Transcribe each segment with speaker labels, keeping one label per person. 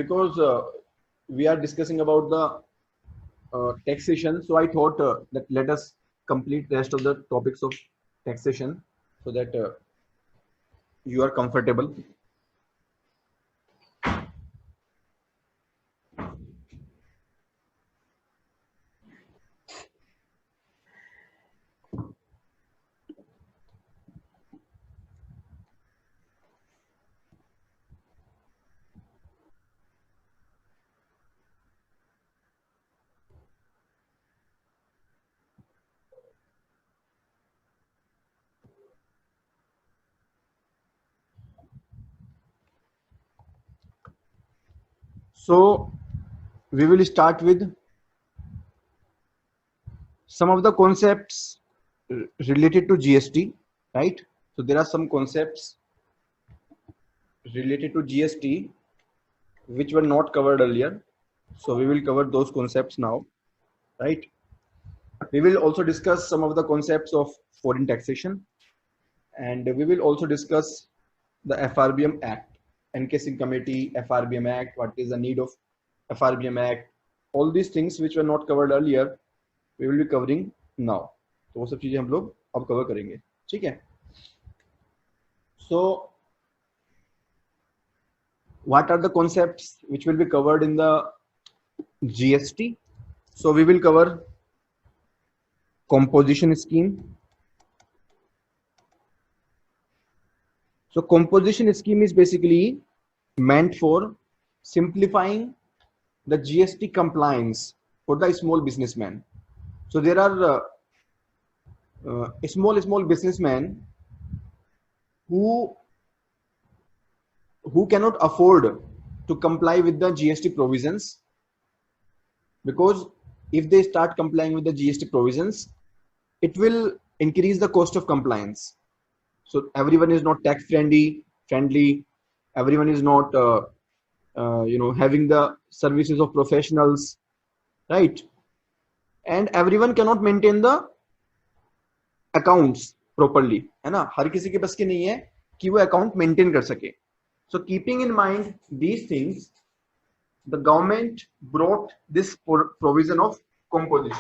Speaker 1: because we are discussing about the taxation, so I thought that let us complete the rest of the topics of taxation so that you are comfortable. So we will start with some of the concepts related to GST, right? So there are some concepts related to GST which were not covered earlier. So we will cover those concepts now, right? We will also discuss some of the concepts of foreign taxation, and we will also discuss the FRBM Act, Encasing Committee, FRBM Act, what is the need of FRBM Act, all these things which were not covered earlier, we will be covering now. तो वो सब चीजें हम लोग अब cover करेंगे, ठीक है? So what are the concepts which will be covered in the GST? So we will cover composition scheme. So composition scheme is basically meant for simplifying the GST compliance for the small businessman. So there are small businessmen who cannot afford to comply with the GST provisions, because if they start complying with the GST provisions, it will increase the cost of compliance. So everyone is not tax friendly. Everyone is not, having the services of professionals, right? And everyone cannot maintain the accounts properly, है ना? हर किसी के बस की नहीं है कि वो account maintain कर सके. So keeping in mind these things, the government brought this provision of composition.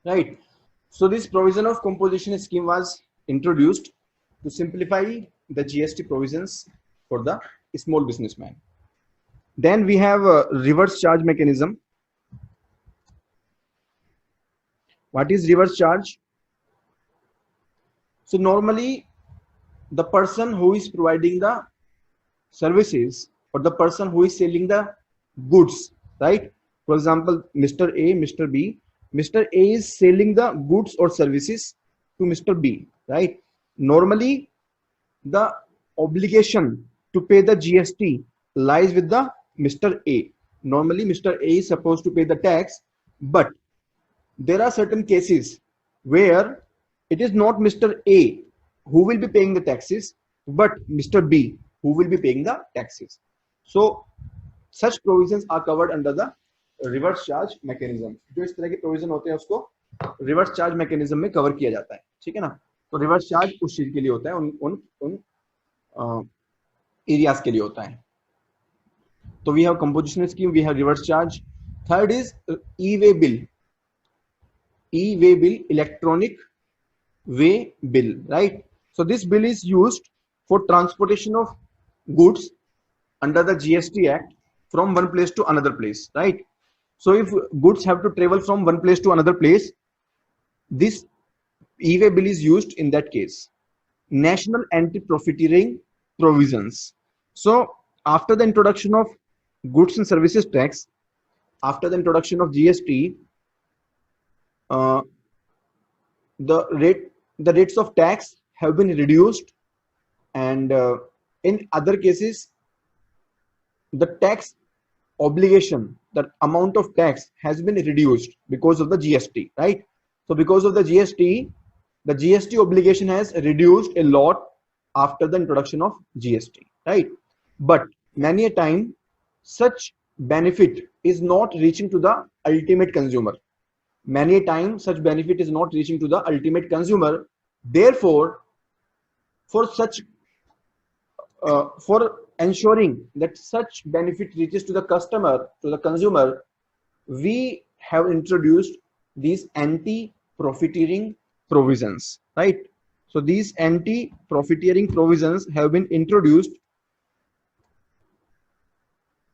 Speaker 1: Right. So this provision of composition scheme was introduced to simplify the GST provisions for the small businessman. Then we have a reverse charge mechanism. What is reverse charge? So normally the person who is providing the services or the person who is selling the goods, right? For example, Mr. A, Mr. B. Mr. A is selling the goods or services to Mr. B, right? Normally, the obligation to pay the GST lies with the Mr. A. Normally, Mr. A is supposed to pay the tax, but there are certain cases where it is not Mr. A who will be paying the taxes, but Mr. B who will be paying the taxes. So, such provisions are covered under the reverse charge mechanism. जो इस तरह के provision होते हैं उसको reverse charge mechanism में cover किया जाता है, ठीक है ना? तो रिवर्स चार्ज उस चीज के लिए होता है, उन एरियाज के लिए होता है. तो we have composition scheme, we have reverse charge. Third is e-way bill. E-way bill, electronic way bill, right? So this bill is used for transportation of goods under the GST act from one place to another place, right? So if goods have to travel from one place to another place, this e-way bill is used in that case. National anti-profiteering provisions. So after the introduction of goods and services tax, after the introduction of GST, the rates of tax have been reduced, and in other cases the tax obligation, the amount of tax has been reduced because of the GST, right? So because of the GST obligation has reduced a lot after the introduction of GST, right? But many a time such benefit is not reaching to the ultimate consumer. Many a time such benefit is not reaching to the ultimate consumer. Therefore, for such for ensuring that such benefit reaches to the customer, to the consumer, we have introduced these anti-profiteering provisions, right? So these anti-profiteering provisions have been introduced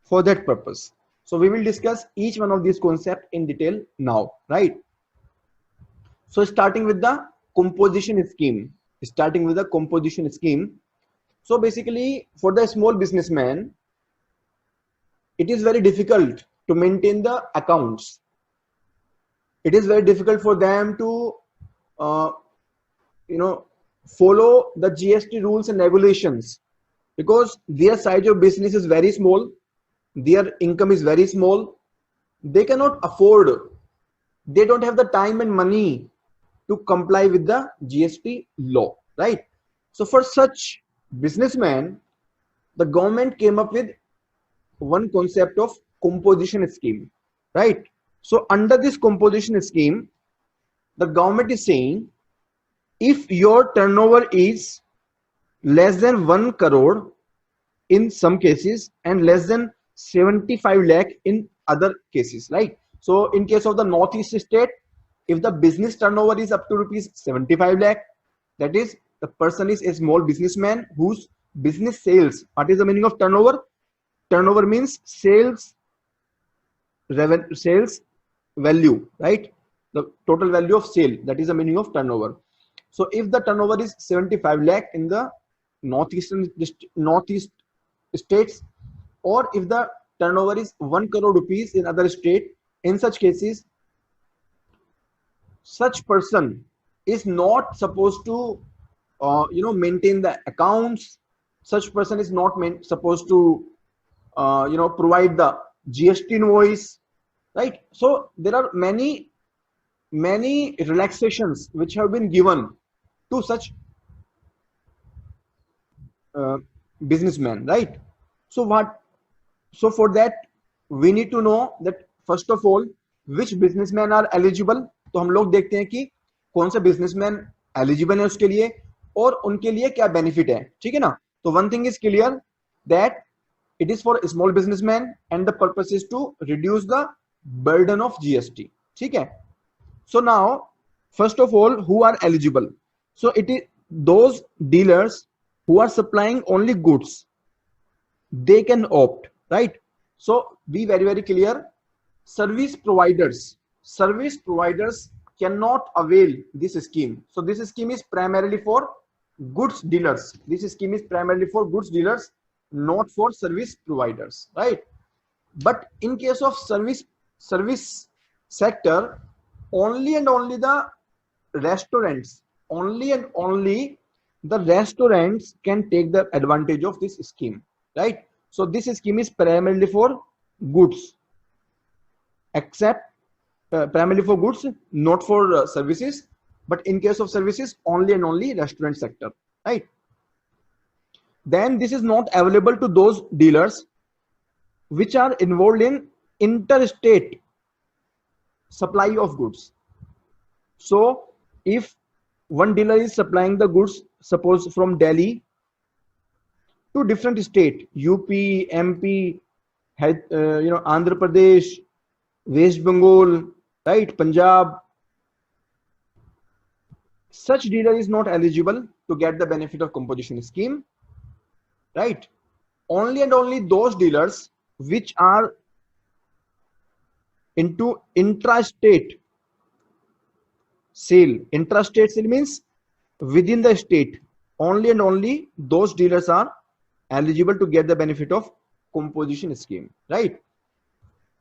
Speaker 1: for that purpose. So we will discuss each one of these concepts in detail now, right? So starting with the composition scheme, So basically for the small businessman, it is very difficult to maintain the accounts. It is very difficult for them to, uh, follow the GST rules and regulations because their size of business is very small. Their income is very small. They cannot afford, they don't have the time and money to comply with the GST law, right? So for such businessmen, the government came up with one concept of composition scheme, right? So under this composition scheme, the government is saying if your turnover is less than 1 crore in some cases and less than 75 lakh in other cases, right? So in case of the northeast state, if the business turnover is up to rupees 75 lakh, that is the person is a small businessman whose business sales, what is the meaning of turnover? Turnover means sales revenue, sales value, right? The total value of sale, that is the meaning of turnover. So if the turnover is 75 lakh in the northeast states, or if the turnover is 1 crore rupees in other state, in such cases such person is not supposed to maintain the accounts. Such person is not supposed to provide the GST invoice, right? So there are many relaxations which have been given to such uh, businessmen, right? So what, so for that we need to know that first of all which businessmen are eligible. तो हम लोग देखते हैं कि कौन सा businessman eligible है उसके लिए और उनके लिए क्या बेनिफिट है, ठीक है ना? तो one thing is clear that it is for a small businessman and the purpose is to reduce the burden of GST, ठीक है? So now first of all who are eligible? So it is those dealers who are supplying only goods, they can opt, right? So be very clear, service providers cannot avail this scheme. So this scheme is primarily for goods dealers. This scheme is primarily for goods dealers, not for service providers, right? But in case of service sector, only and only the restaurants, only and only the restaurants can take the advantage of this scheme, right? So this scheme is primarily for goods, except primarily for goods, not for services. But in case of services, only and only restaurant sector, right? Then this is not available to those dealers which are involved in interstate supply of goods. So if one dealer is supplying the goods, suppose from Delhi to different state, UP, MP, Andhra Pradesh, West Bengal, right, Punjab, such dealer is not eligible to get the benefit of composition scheme, right? Only and only those dealers which are into intrastate sale. Intrastate sale means within the state. Only and only those dealers are eligible to get the benefit of composition scheme, right?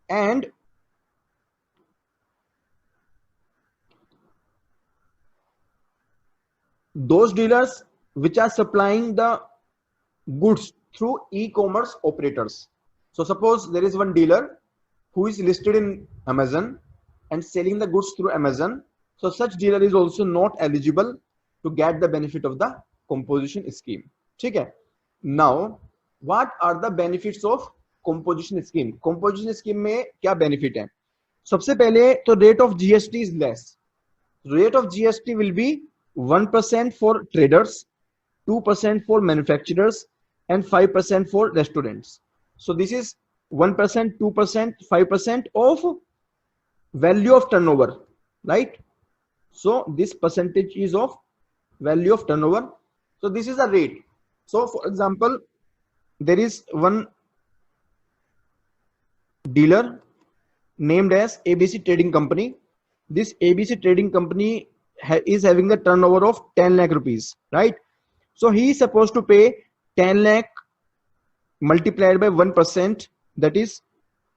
Speaker 1: And those dealers which are supplying the goods through e-commerce operators. So suppose there is one dealer who is listed in Amazon and selling the goods through Amazon. So such dealer is also not eligible to get the benefit of the composition scheme. ठीक है? Now, what are the benefits of composition scheme? Composition scheme में क्या benefit है? सबसे पहले तो rate of GST is less. Rate of GST will be 1% for traders, 2% for manufacturers, and 5% for restaurants. So this is 1%, 2%, 5% of value of turnover, right? So this percentage is of value of turnover. So this is a rate. So for example, there is one dealer named as ABC Trading Company. This ABC Trading Company is having a turnover of 10 lakh rupees, right? So he is supposed to pay 10 lakh multiplied by 1%, that is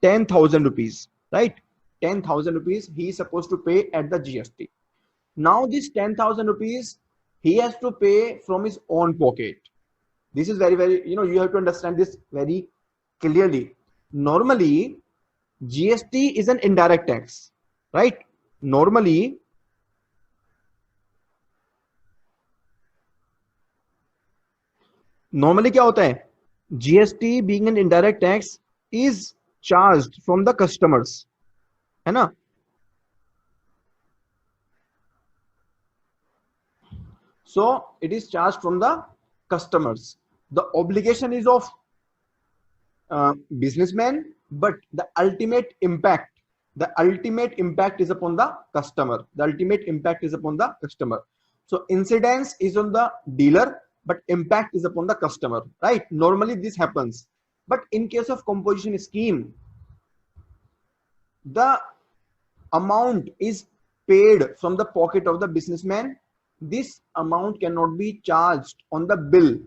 Speaker 1: 10,000 rupees, right? 10,000 rupees he is supposed to pay at the GST. Now this 10,000 rupees he has to pay from his own pocket. This is very, you have to understand this very clearly. Normally, GST is an indirect tax, right? Normally, क्या होता है? GST being an indirect tax is charged from the customers, है ना? So it is charged from the customers. The obligation is of businessman, but the ultimate impact is upon the customer. The ultimate impact is upon the customer. So incidence is on the dealer, but impact is upon the customer, right? Normally this happens, but in case of composition scheme, the amount is paid from the pocket of the businessman. This amount cannot be charged on the bill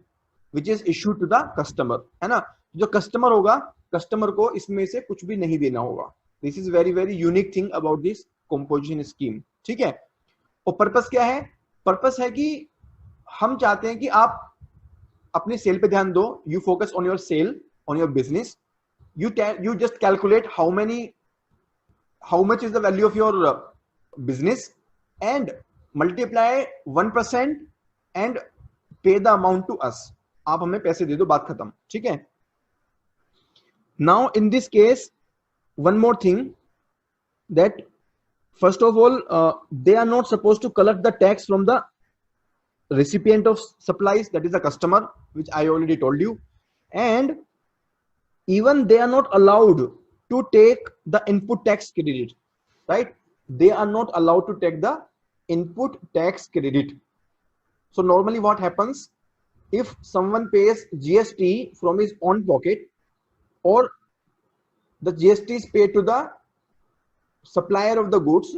Speaker 1: which is issued to the customer, है ना? जो customer होगा, customer को इसमें से कुछ भी नहीं देना होगा. This is very unique thing about this composition scheme. ठीक है? और पर्पस क्या है? पर्पस है कि हम चाहते हैं कि आप अपने सेल पे ध्यान दो. You focus on your sale, on your business. You just calculate how much is the value of your business and multiply 1% and pay the amount to us. आप हमें पैसे दे दो, बात खत्म. ठीक है? Now in this case, one more thing, that first of all, they are not supposed to collect the tax from the recipient of supplies, that is the customer, which I already told you, and even they are not allowed to take the input tax credit, right? They are not allowed to take the input tax credit. So normally what happens, if someone pays GST from his own pocket, or the GST is paid to the supplier of the goods,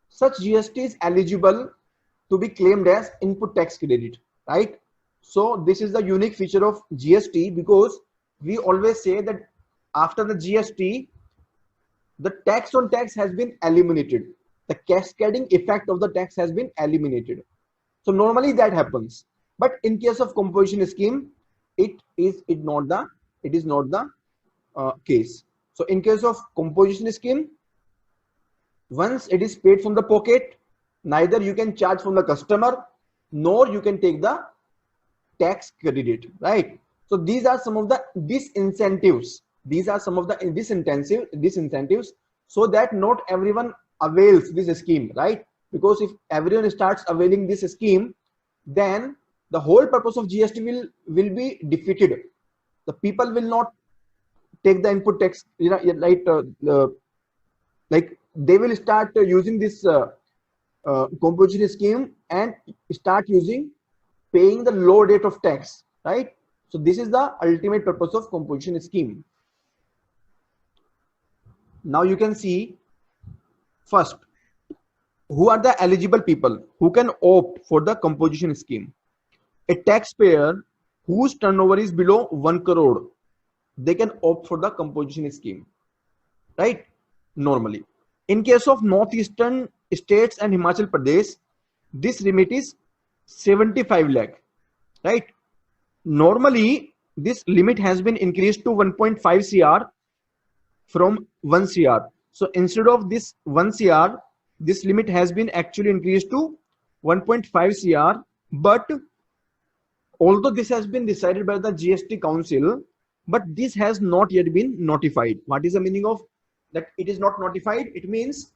Speaker 1: such GST is eligible to be claimed as input tax credit, right? So this is the unique feature of GST, because we always say that after the GST, the tax on tax has been eliminated. The cascading effect of the tax has been eliminated. So normally that happens, but in case of composition scheme, it is not the case. So in case of composition scheme, once it is paid from the pocket, neither you can charge from the customer, nor you can take the tax credit, right? So these are some of the disincentives. These are some of the disincentives, so that not everyone avails this scheme, right? Because if everyone starts availing this scheme, then the whole purpose of GST will be defeated. The people will not take the input tax, like they will start using this composition scheme and start paying the low rate of tax, right? So this is the ultimate purpose of composition scheme. Now you can see, first, who are the eligible people who can opt for the composition scheme? A taxpayer whose turnover is below 1 crore, they can opt for the composition scheme, right? Normally, in case of northeastern states and Himachal Pradesh, this limit is 75 lakh, right? Normally this limit has been increased to 1.5 cr from 1 cr. So instead of this 1 cr, this limit has been actually increased to 1.5 cr. But although this has been decided by the GST Council, but this has not yet been notified. What is the meaning of that it is not notified? It means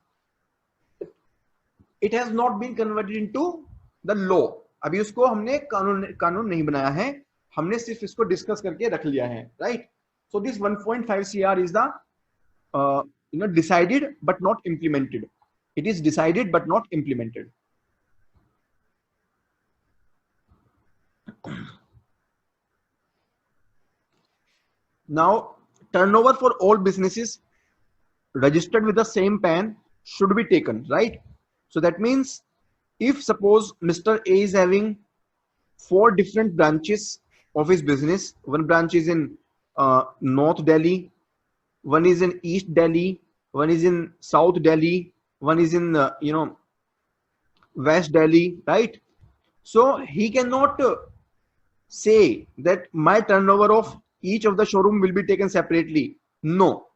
Speaker 1: it has not been converted into the law. अभी उसको हमने कानून नहीं बनाया है, हमने सिर्फ इसको डिस्कस करके रख लिया है, right? So this 1.5 cr is the decided but not implemented. It is decided but not implemented. Now, turnover for all businesses registered with the same PAN should be taken, right? So that means if suppose Mr. A is having 4 different branches of his business, one branch is in North Delhi, one is in East Delhi, one is in South Delhi, one is in West Delhi, right? So he cannot say that my turnover of each of the showroom will be taken separately. No,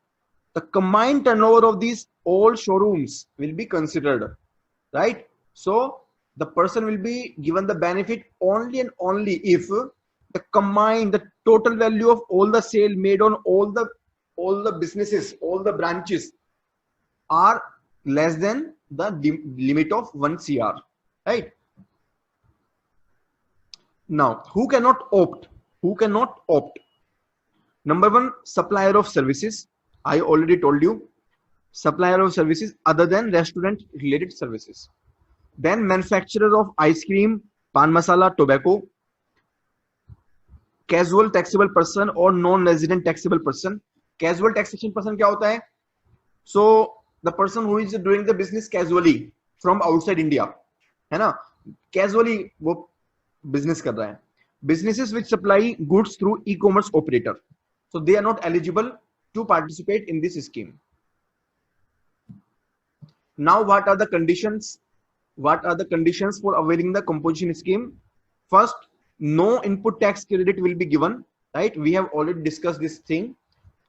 Speaker 1: the combined turnover of these all showrooms will be considered, right? So the person will be given the benefit only and only if the combined, the total value of all the sale made on all the businesses, all the branches are less than the limit of 1 CR, right? Now, who cannot opt? Who cannot opt? Number 1, supplier of services. I already told you, supplier of services other than restaurant related services. Then manufacturer of ice cream, pan masala, tobacco. Casual taxable person or non-resident taxable person. Casual taxation person क्या होता है? So the person who is doing the business casually from outside India, है ना? Casually वो business कर रहा है. Businesses which supply goods through e-commerce operator, so they are not eligible to participate in this scheme. Now, what are the conditions? What are the conditions for availing the composition scheme? First, no input tax credit will be given, right? We have already discussed this thing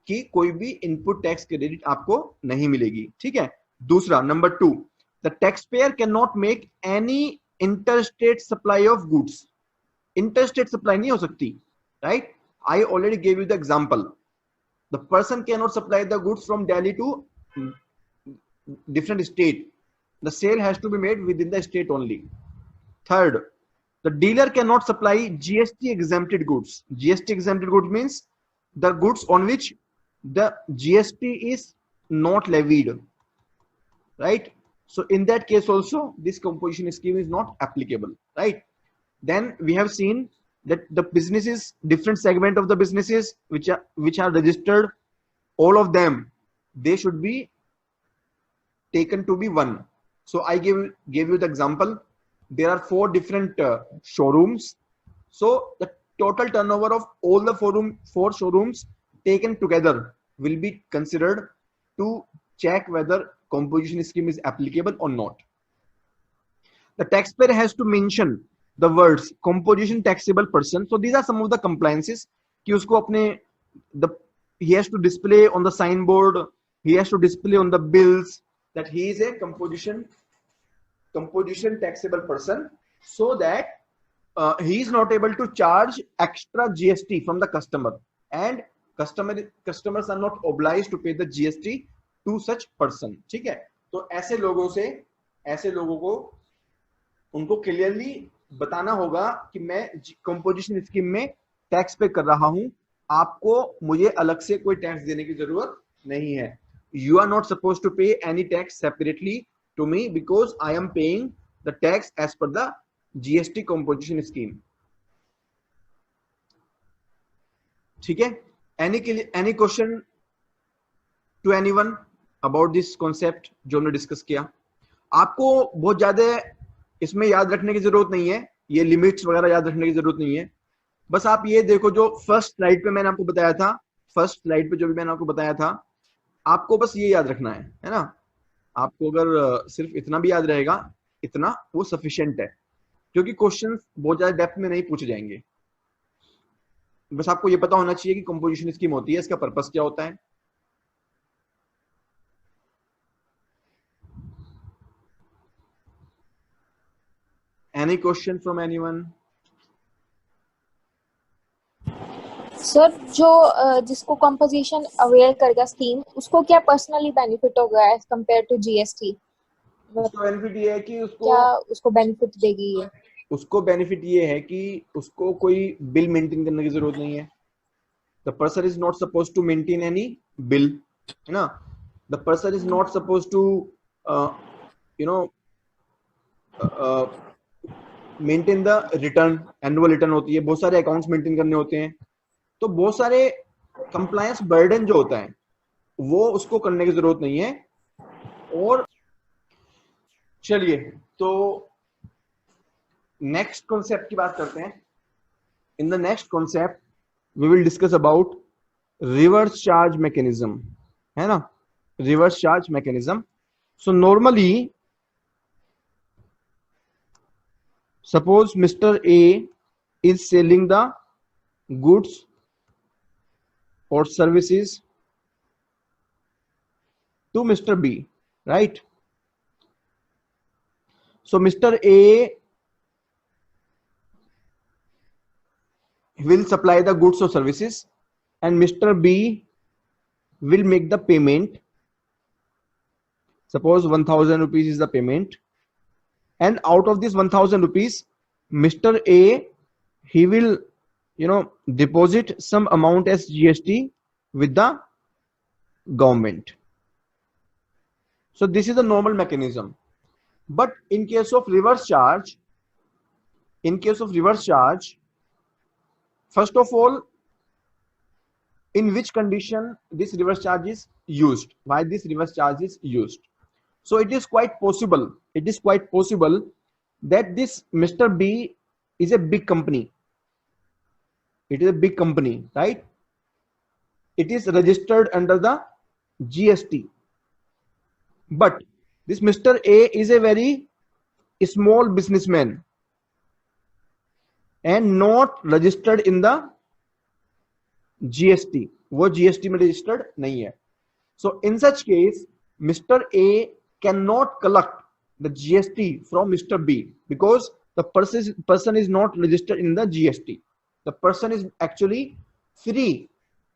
Speaker 1: कि कोई भी input tax credit आपको नहीं मिलेगी, ठीक है? दूसरा, number 2, the taxpayer cannot make any interstate supply of goods. Interstate supply नहीं हो सकती, right? I already gave you the example. The person cannot supply the goods from Delhi to different state. The sale has to be made within the state only. Third, the dealer cannot supply GST exempted goods. GST exempted goods means the goods on which the GST is not levied, right? So in that case also, this composition scheme is not applicable, right? Then we have seen that the businesses, different segment of the businesses which are registered, all of them, they should be taken to be one. So I gave you the example. There are 4 different showrooms. So the total turnover of all the 4 showrooms taken together will be considered to check whether composition scheme is applicable or not. The taxpayer has to mention the words composition taxable person. So these are some of the compliances कि उसको अपने he has to display on the signboard, he has to display on the bills that he is a composition taxable person, so that he is not able to charge extra GST from the customer, and customers are not obliged to pay the GST to such person, ठीक है? तो ऐसे लोगों को उनको clearly बताना होगा कि मैं कंपोजिशन स्कीम में टैक्स पे कर रहा हूं, आपको मुझे अलग से कोई टैक्स देने की जरूरत नहीं है. You are not supposed to pay any tax separately to me because I am paying the tax as per the GST composition scheme. ठीक है? Any question to anyone about this concept जो हमने discuss किया? आपको बहुत ज्यादा इसमें याद रखने की जरूरत नहीं है, ये लिमिट्स वगैरह याद रखने की जरूरत नहीं है. बस आप ये देखो जो फर्स्ट स्लाइड पे मैंने आपको बताया था, आपको बस ये याद रखना है ना? आपको अगर सिर्फ इतना भी याद रहेगा, इतना वो सफिशिएंट है, क्योंकि क्वेश्चंस बहुत ज्यादा डेप्थ में नहीं पूछे जाएंगे. बस आपको ये पता होना चाहिए कि कंपोजिशन स्कीम होती है, इसका पर्पस क्या होता है। Any question from anyone?
Speaker 2: Sir जो जिसको कंपोजिशन अवेयर करेगा स्कीम, उसको क्या पर्सनली बेनिफिट होगा एज कंपेयर टू जीएसटी?
Speaker 1: उसको बेनिफिट ये है कि
Speaker 2: क्या उसको बेनिफिट देगी ये?
Speaker 1: उसको बेनिफिट ये है कि उसको कोई बिल मेंटेन करने की जरूरत नहीं है। The person is not suppose to maintain any bill, है ना। The person is not suppose to you know maintain the return, annual return होती है, बहुत सारे अकाउंट्स मेंटेन करने होते हैं, तो बहुत सारे कंप्लायंस बर्डन जो होता है वो उसको करने की जरूरत नहीं है। और चलिए तो नेक्स्ट कॉन्सेप्ट की बात करते हैं। In the next concept we will discuss about reverse charge mechanism, है ना, reverse charge mechanism. So normally suppose Mr. A is selling the goods or services to Mr. B, right? So Mr. A will supply the goods or services and Mr. B will make the payment. Suppose 1000 rupees is the payment, and out of this 1000 rupees Mr. A, he will deposit some amount as GST with the government. So this is the normal mechanism. But in case of reverse charge, first of all, in which condition this reverse charge is used, why this reverse charge is used. So it is quite possible that this Mr. B is a big company. It is a big company, right? It is registered under the GST. But this Mr. A is a very small businessman and not registered in the GST. वो GST में registered नहीं है. So in such case, Mr. A cannot collect the GST from Mr. B because the person is not registered in the GST. The person is actually free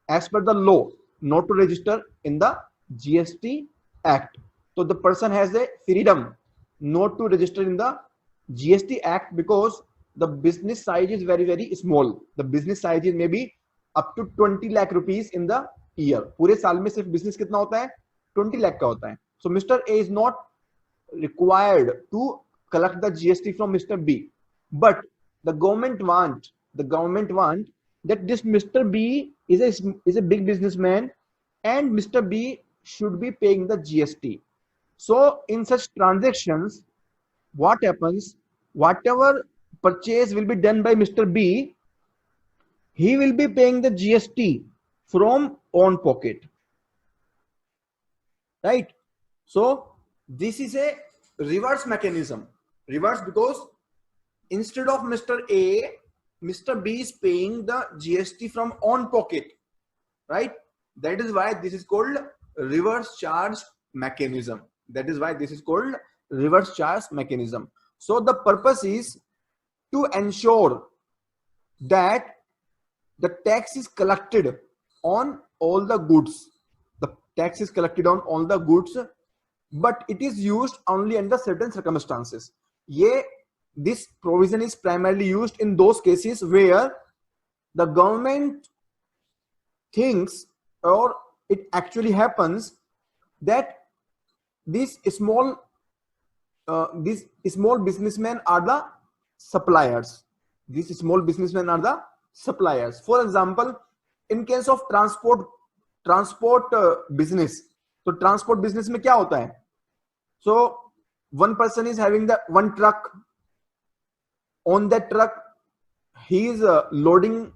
Speaker 1: as per the law not to register in the GST Act. So the person has a freedom not to register in the GST Act because the business size is very, very small. The business size is maybe up to 20 lakh rupees in the year. पूरे साल में सिर्फ business कितना होता है? 20 lakh का होता है. So Mr. A is not required to collect the GST from Mr. B, but the government want that this Mr. B is a big businessman and Mr. B should be paying the GST. So in such transactions, what happens? Whatever purchase will be done by Mr. B, he will be paying the GST from own pocket, right? So this is a reverse mechanism. Reverse because instead of Mr. A, Mr. B is paying the GST from own pocket, right? That is why this is called reverse charge mechanism. That is why this is called reverse charge mechanism. So the purpose is to ensure that the tax is collected on all the goods. The tax is collected on all the goods, but it is used only under certain circumstances. This provision is primarily used in those cases where the government thinks, or it actually happens, that these small businessmen are the suppliers. These small businessmen are the suppliers. For example, in case of transport business, तो transport business में क्या होता है? So one person is having the one truck. On that truck, he is loading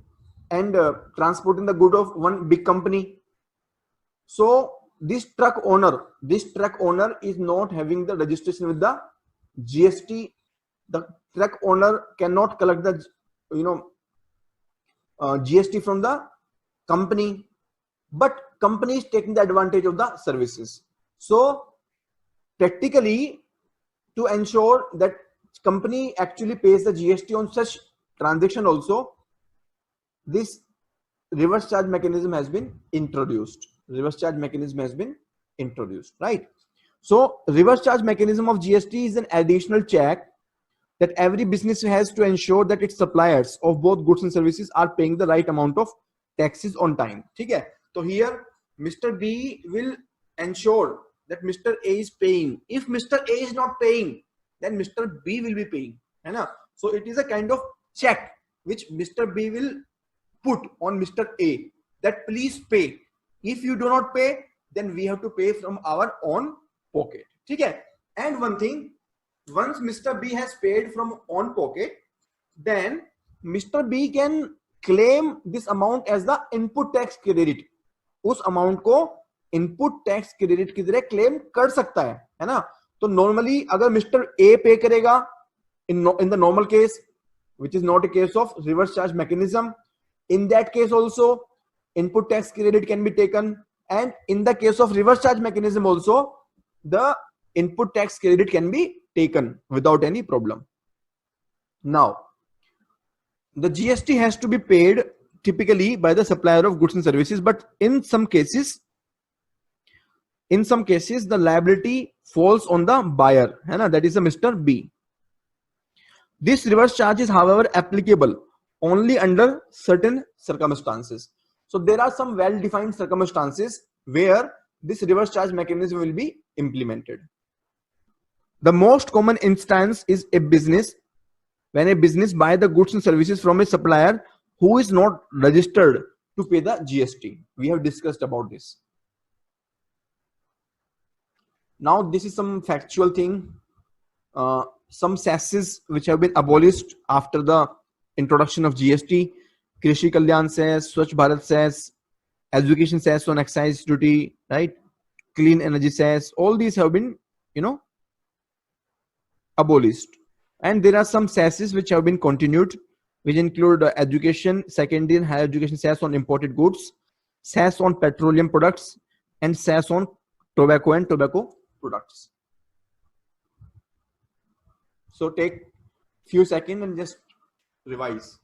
Speaker 1: and transporting the good of one big company. So this truck owner is not having the registration with the GST. The truck owner cannot collect the GST from the company, but company is taking the advantage of the services. So practically, to ensure that company actually pays the GST on such transaction also, this reverse charge mechanism has been introduced. Reverse charge mechanism has been introduced, right? So reverse charge mechanism of GST is an additional check that every business has to ensure that its suppliers of both goods and services are paying the right amount of taxes on time. ठीक है? So here Mr. B will ensure that Mr. A is paying. If Mr. A is not paying, then Mr. B will be paying. है ना? So it is a kind of check which Mr. B will put on Mr. A that please pay. If you do not pay, then we have to pay from our own pocket. ठीक है? And one thing, once Mr. B has paid from own pocket, then Mr. B can claim this amount as the input tax credit. उस amount को input tax credit की तरह claim कर सकता है ना? तो normally अगर Mr. A pay करेगा in the normal case, which is not a case of reverse charge mechanism, in that case also input tax credit can be taken, and in the case of reverse charge mechanism also the input tax credit can be taken without any problem. Now the GST has to be paid typically by the supplier of goods and services, but in some cases the liability falls on the buyer, that is a Mr. B. This reverse charge is however applicable only under certain circumstances. So there are some well defined circumstances where this reverse charge mechanism will be implemented. The most common instance is when a business buy the goods and services from a supplier who is not registered to pay the GST. We have discussed about this. Now this is some factual thing. Some cesses which have been abolished after the introduction of GST: Krishi Kalyan cess, Swachh Bharat cess, education cess on excise duty, right? Clean energy cess. All these have been, abolished. And there are some cesses which have been continued, which include education, secondary and higher education cess on imported goods, cess on petroleum products, and cess on tobacco and tobacco products. So take few seconds and just revise.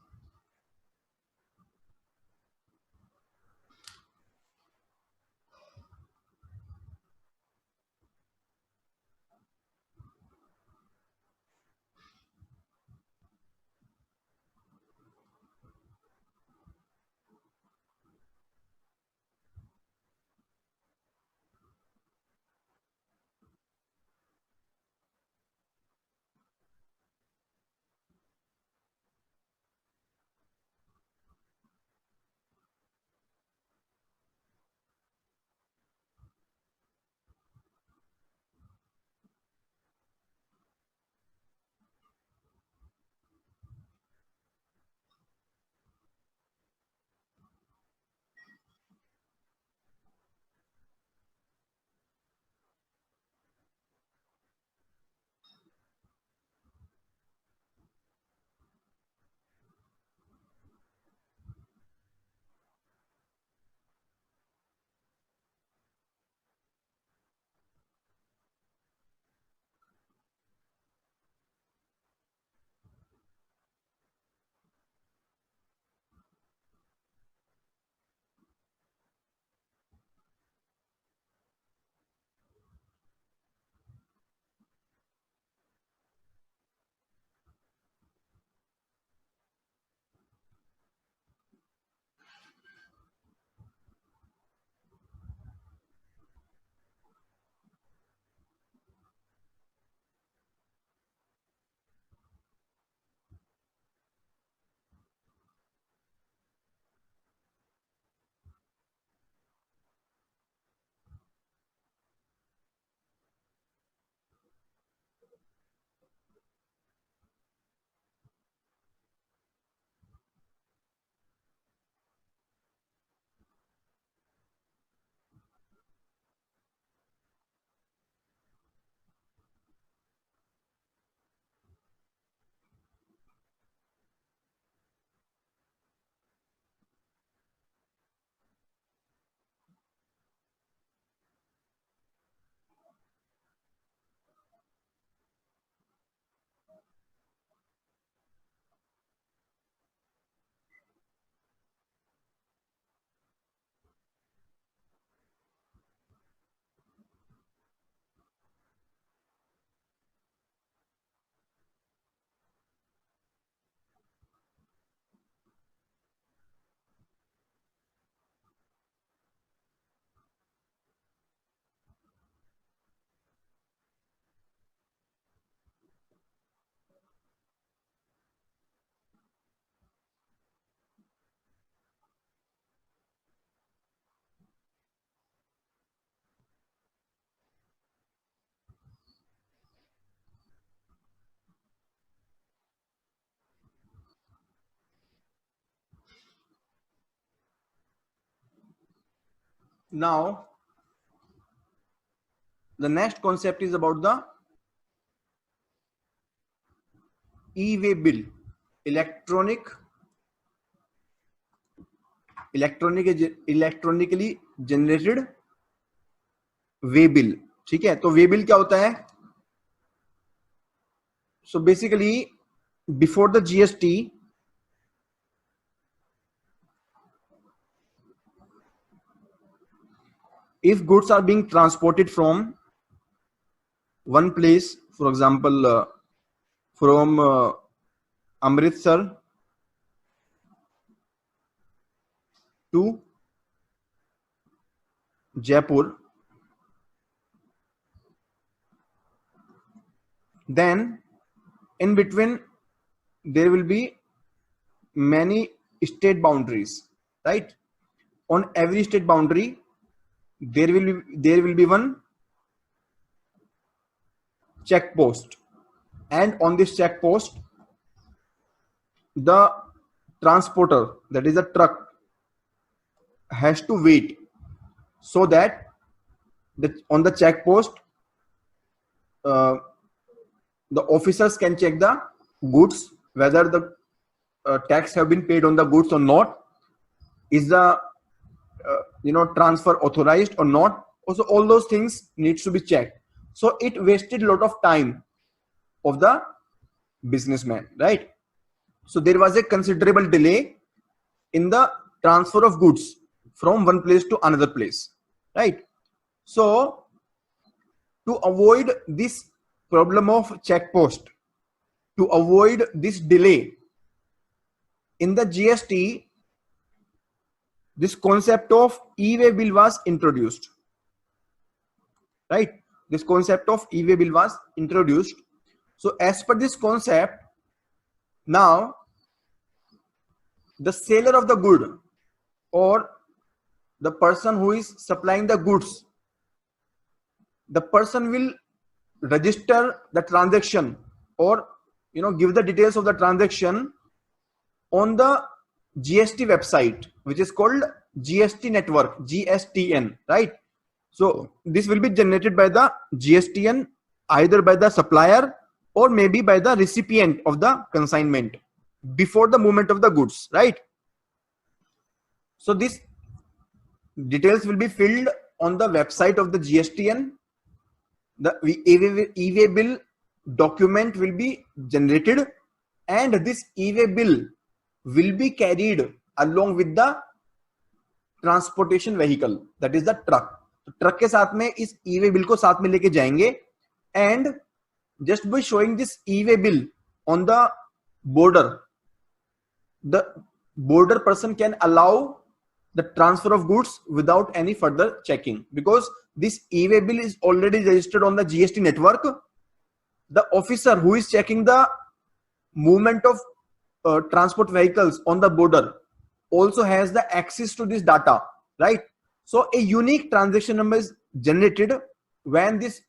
Speaker 1: Now the next concept is about the e-way bill, electronically generated way bill. ठीक है, तो way bill क्या होता है? So basically before the GST, if goods are being transported from one place, for example from Amritsar to Jaipur, then in between there will be many state boundaries, right? On every state boundary there will be one check post, and on this check post the transporter, that is a truck, has to wait so that on the check post the officers can check the goods, whether the tax have been paid on the goods or not, is the transfer authorized or not. Also all those things needs to be checked. So it wasted a lot of time of the businessman, right? So there was a considerable delay in the transfer of goods from one place to another place, right? So to avoid this problem of check post, to avoid this delay in the GST, this concept of e-way bill was introduced, right? This concept of e-way bill was introduced. So as per this concept, now the seller of the good or the person who is supplying the goods, the person will register the transaction or give the details of the transaction on the GST website, which is called GST network, GSTN, right? So this will be generated by the GSTN, either by the supplier or maybe by the recipient of the consignment before the movement of the goods, right? So these details will be filled on the website of the GSTN. The e-way bill document will be generated, and this e-way bill will be carried along with the transportation vehicle, that is the truck. तो truck के साथ में इस e-way bill को साथ में लेके जाएंगे, and just by showing this e-way bill on the border, the border person can allow the transfer of goods without any further checking, because this e-way bill is already registered on the GST network. The officer who is checking the movement of transport vehicles on the border also has the access to this data, right? So a unique transaction number is generated when this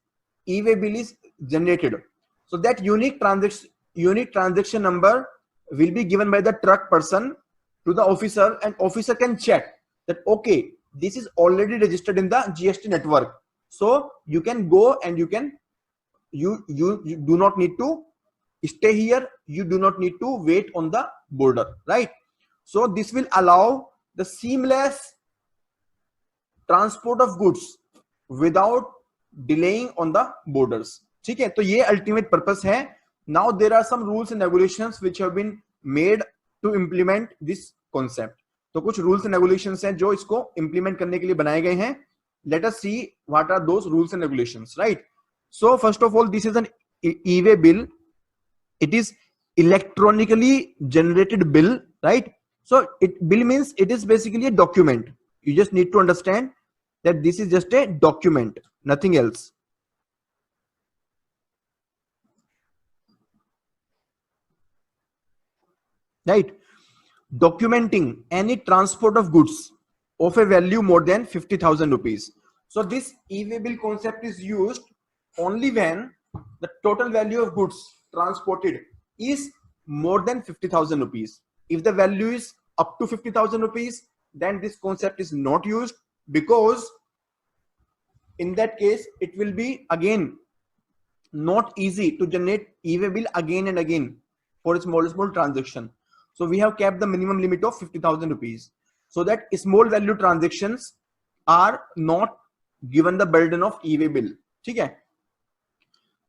Speaker 1: e-way bill is generated. So that unique transaction number will be given by the truck person to the officer, and officer can check that okay, this is already registered in the GST network. So you can go and you do not need to stay here, you do not need to wait on the border, right? So this will allow the seamless transport of goods without delaying on the borders. ठीक है, तो ये ultimate purpose है. Now there are some rules and regulations which have been made to implement this concept. तो कुछ rules and regulations हैं जो इसको implement करने के लिए बनाए गए हैं. Let us see what are those rules and regulations, right? So first of all, this is an e-way bill. It is electronically generated bill, right? So bill means it is basically a document. You just need to understand that this is just a document, nothing else. Right? Documenting any transport of goods of a value more than 50,000 rupees. So this e-way bill concept is used only when the total value of goods transported is more than 50,000 rupees. If the value is up to 50,000 rupees, then this concept is not used. because in that case it will be again not easy to generate e-way bill again and again for a small transaction. So we have kept the minimum limit of 50,000 rupees so that small value transactions are not given the burden of e-way bill. Okay.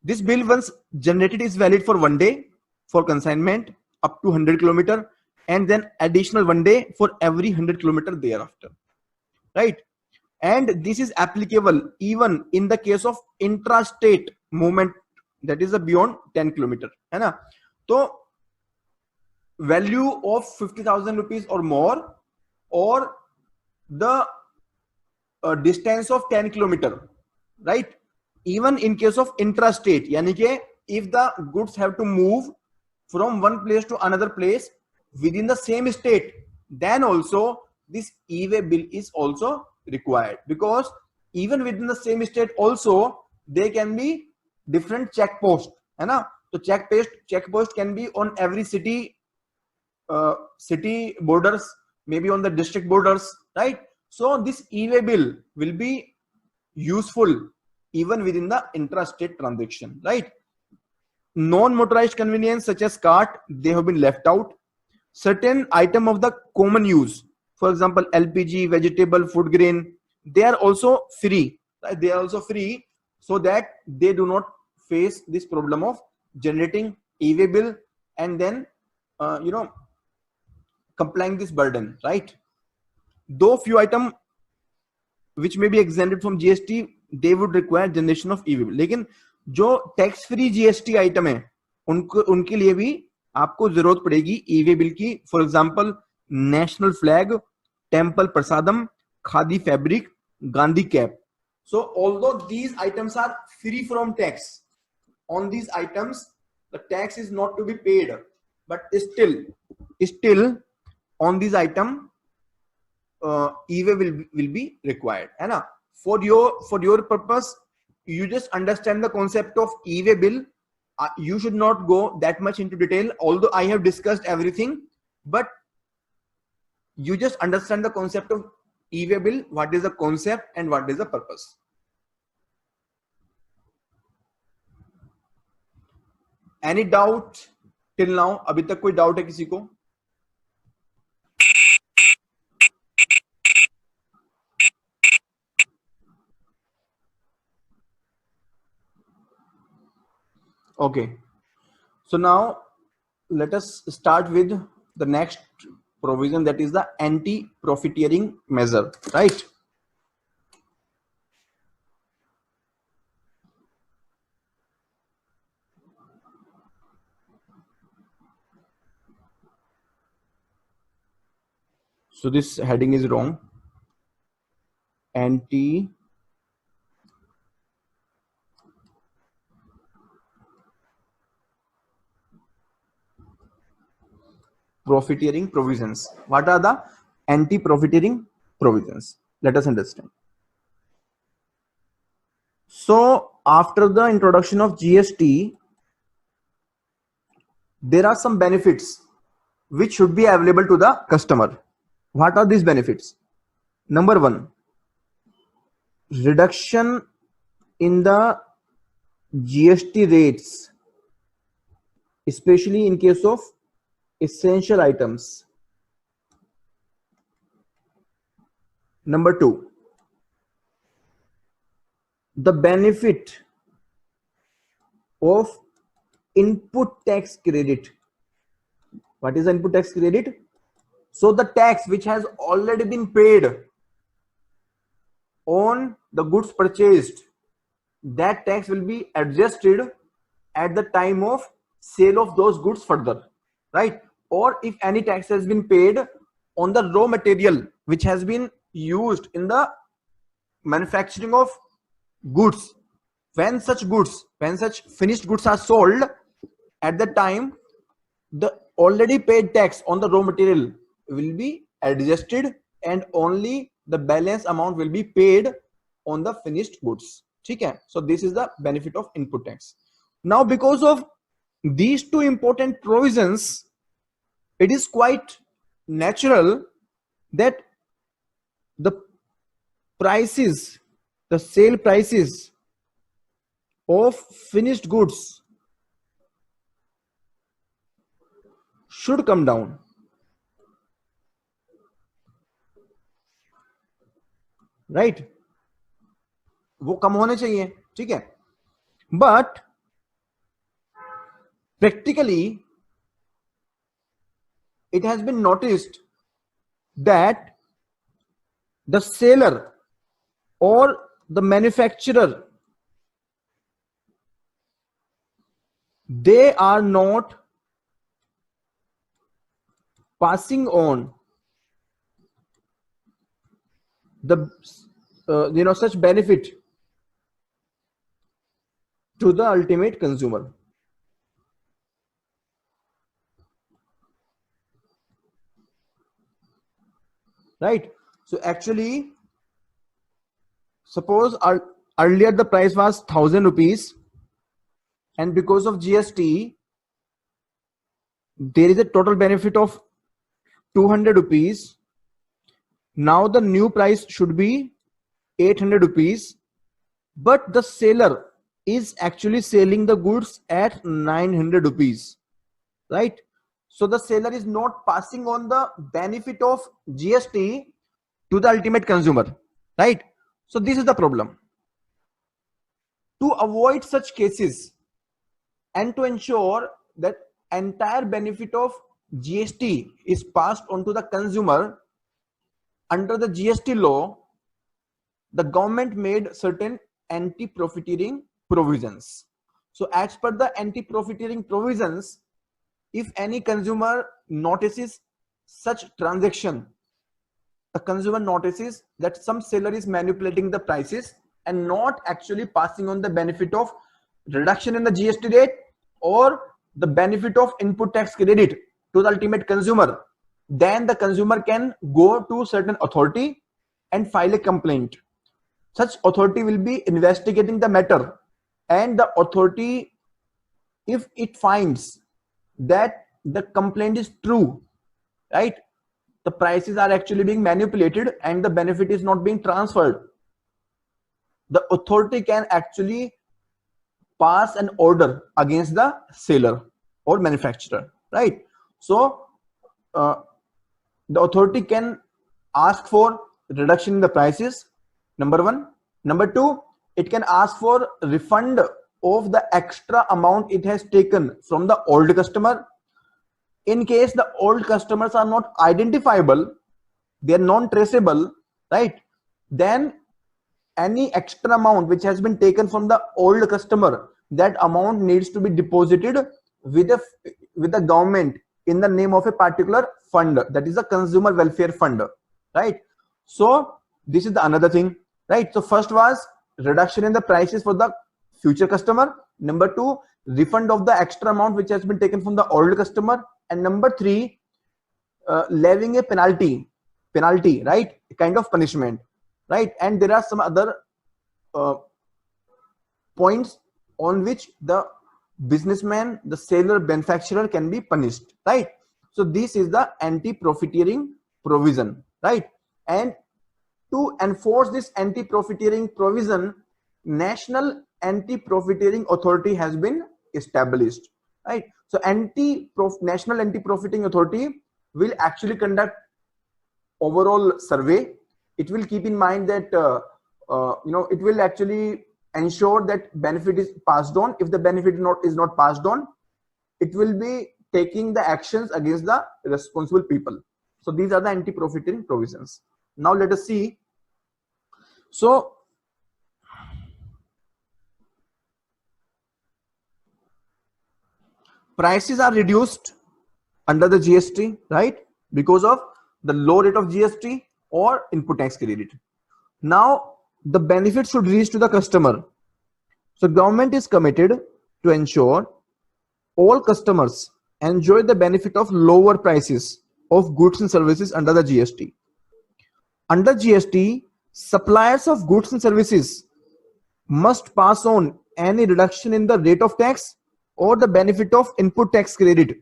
Speaker 1: This bill once generated is valid for 1 day for consignment up to 100 kilometer, and then additional 1 day for every 100 kilometer thereafter, right? And this is applicable even in the case of intrastate movement, that is beyond 10 kilometer, है ना? तो value of 50,000 rupees or more, or the distance of 10 kilometer, right? Even in case of intrastate, yani ke if the goods have to move from one place to another place within the same state, then also this e-way bill is also required, because even within the same state also there can be different check post, है ना? So check post can be on every city borders, maybe on the district borders, right? So this e-way bill will be useful even within the intrastate transaction, right? Non-motorized convenience such as cart, they have been left out. Certain item of the common use, for example LPG, vegetable, food grain, they are also free, right? They are also free, so that they do not face this problem of generating e-way bill and then complying this burden, right? Though few item which may be exempted from GST, they would require generation of e-way bill. लेकिन जो tax free GST item है उनके लिए भी आपको जरूरत पड़ेगी e-way bill की. For example national flag, temple prasadam, khadi fabric, Gandhi cap. So although these items are free from tax, on these items the tax is not to be paid, but still on these item e-way will be required, है ना? For your purpose, you just understand the concept of e-way bill. You should not go that much into detail, although I have discussed everything, but you just understand the concept of e-way bill, what is the concept and what is the purpose. Any doubt till now? अभी तक कोई doubt है किसी को? Okay, so now let us start with the next provision, that is the anti-profiteering measure, right? So this heading is wrong. Anti-profiteering provisions. What are the anti-profiteering provisions? Let us understand. So after the introduction of GST, there are some benefits which should be available to the customer. What are these benefits? Number one, reduction in the GST rates, especially in case of essential items. Number two, the benefit of input tax credit. What is input tax credit? So the tax which has already been paid on the goods purchased, that tax will be adjusted at the time of sale of those goods further, right? Or if any tax has been paid on the raw material which has been used in the manufacturing of goods, when such finished goods are sold, at the time the already paid tax on the raw material will be adjusted and only the balance amount will be paid on the finished goods. Okay? So this is the benefit of input tax. Now because of these two important provisions, it is quite natural that the prices, the sale prices of finished goods should come down, right? वो कम होने चाहिए, ठीक है? But practically it has been noticed that the seller or the manufacturer, they are not passing on the such benefit to the ultimate consumer. Right? So actually, suppose earlier the price was 1,000 rupees, and because of GST, there is a total benefit of 200 rupees. Now the new price should be 800 rupees, but the seller is actually selling the goods at 900 rupees, right? So the seller is not passing on the benefit of GST to the ultimate consumer, right? So this is the problem. To avoid such cases and to ensure that entire benefit of GST is passed on to the consumer, under the GST law, the government made certain anti-profiteering provisions. So as per the anti-profiteering provisions, if any consumer notices such transaction, the consumer notices that some seller is manipulating the prices and not actually passing on the benefit of reduction in the GST rate or the benefit of input tax credit to the ultimate consumer, then the consumer can go to certain authority and file a complaint. Such authority will be investigating the matter, and the authority, if it finds that the complaint is true, right, the prices are actually being manipulated and the benefit is not being transferred, the authority can actually pass an order against the seller or manufacturer, right? So the authority can ask for reduction in the prices, number one. Number two, it can ask for refund of the extra amount it has taken from the old customer. In case the old customers are not identifiable, they are non-traceable, right, then any extra amount which has been taken from the old customer, that amount needs to be deposited with the government in the name of a particular fund, that is a consumer welfare fund, right? So this is the another thing, right? So first was reduction in the prices for the future customer, number two, refund of the extra amount which has been taken from the old customer, and number three, levying a penalty, right, a kind of punishment, right? And there are some other points on which the businessman, the seller, manufacturer can be punished, right? So this is the anti-profiteering provision, right? And to enforce this anti-profiteering provision, National Anti-Profiteering Authority has been established, right? So National Anti-Profiting Authority will actually conduct overall survey. It will keep in mind that it will actually ensure that benefit is passed on. If the benefit is not passed on, it will be taking the actions against the responsible people. So these are the anti-profiteering provisions. Now let us see. So prices are reduced under the GST, right, because of the low rate of GST or input tax credit. Now the benefit should reach to the customer. So government is committed to ensure all customers enjoy the benefit of lower prices of goods and services under the GST. Under GST, suppliers of goods and services must pass on any reduction in the rate of tax or the benefit of input tax credit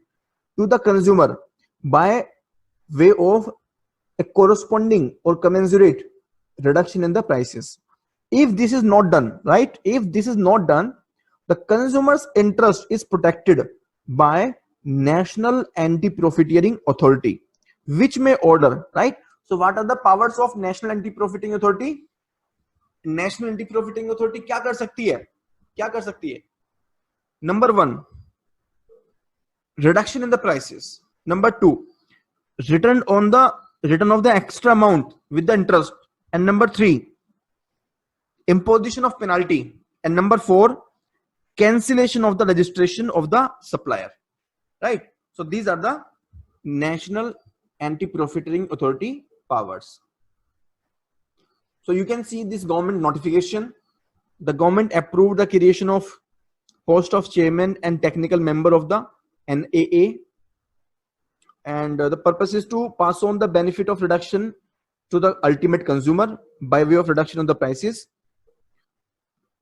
Speaker 1: to the consumer by way of a corresponding or commensurate reduction in the prices. If this is not done, right? If this is not done, the consumer's interest is protected by National Anti-Profiteering Authority, which may order, right? So what are the powers of National Anti-Profiteering Authority? National anti profiting authority क्या कर सकती है? क्या कर सकती है? Number 1, reduction in the prices. Number 2, return of the extra amount with the interest. And number 3, imposition of penalty. And number 4, cancellation of the registration of the supplier. Right? So these are the National Anti-Profiteering Authority powers. So you can see this government notification. The government approved the creation of post of chairman and technical member of the NAA, and the purpose is to pass on the benefit of reduction to the ultimate consumer by way of reduction of the prices.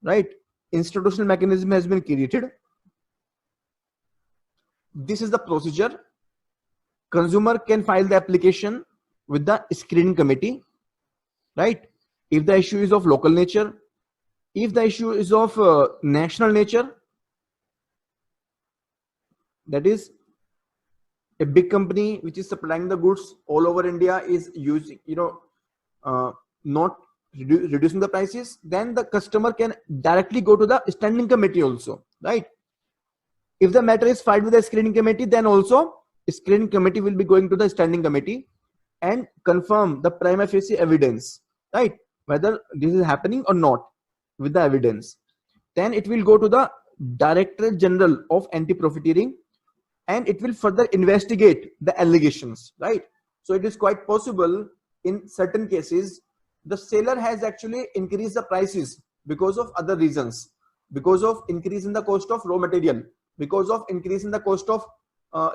Speaker 1: Right? Institutional mechanism has been created. This is the procedure. Consumer can file the application with the screening committee. Right? If the issue is of local nature, if the issue is of national nature, that is a big company which is supplying the goods all over India is using, not reducing the prices, then the customer can directly go to the standing committee also, right? If the matter is filed with the screening committee, then also screening committee will be going to the standing committee and confirm the prima facie evidence, right? Whether this is happening or not with the evidence. Then it will go to the Directorate General of Anti-Profiteering, and it will further investigate the allegations, right? So it is quite possible in certain cases the seller has actually increased the prices because of other reasons, because of increase in the cost of raw material, because of increase in the cost of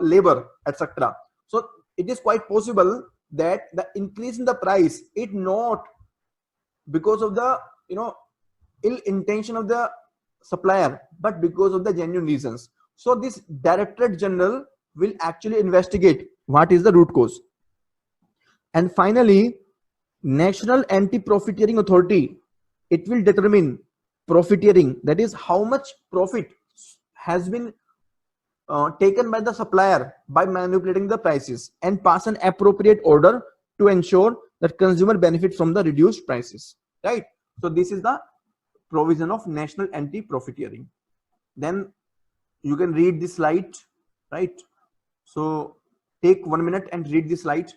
Speaker 1: labor, etc. So it is quite possible that the increase in the price is not because of the ill intention of the supplier, but because of the genuine reasons. So this Directorate General will actually investigate what is the root cause. And finally, National Anti-Profiteering Authority, it will determine profiteering, that is how much profit has been taken by the supplier by manipulating the prices, and pass an appropriate order to ensure that consumer benefit from the reduced prices, right? So this is the provision of National Anti-Profiteering. Then you can read this slide, right? So take 1 minute and read this slide.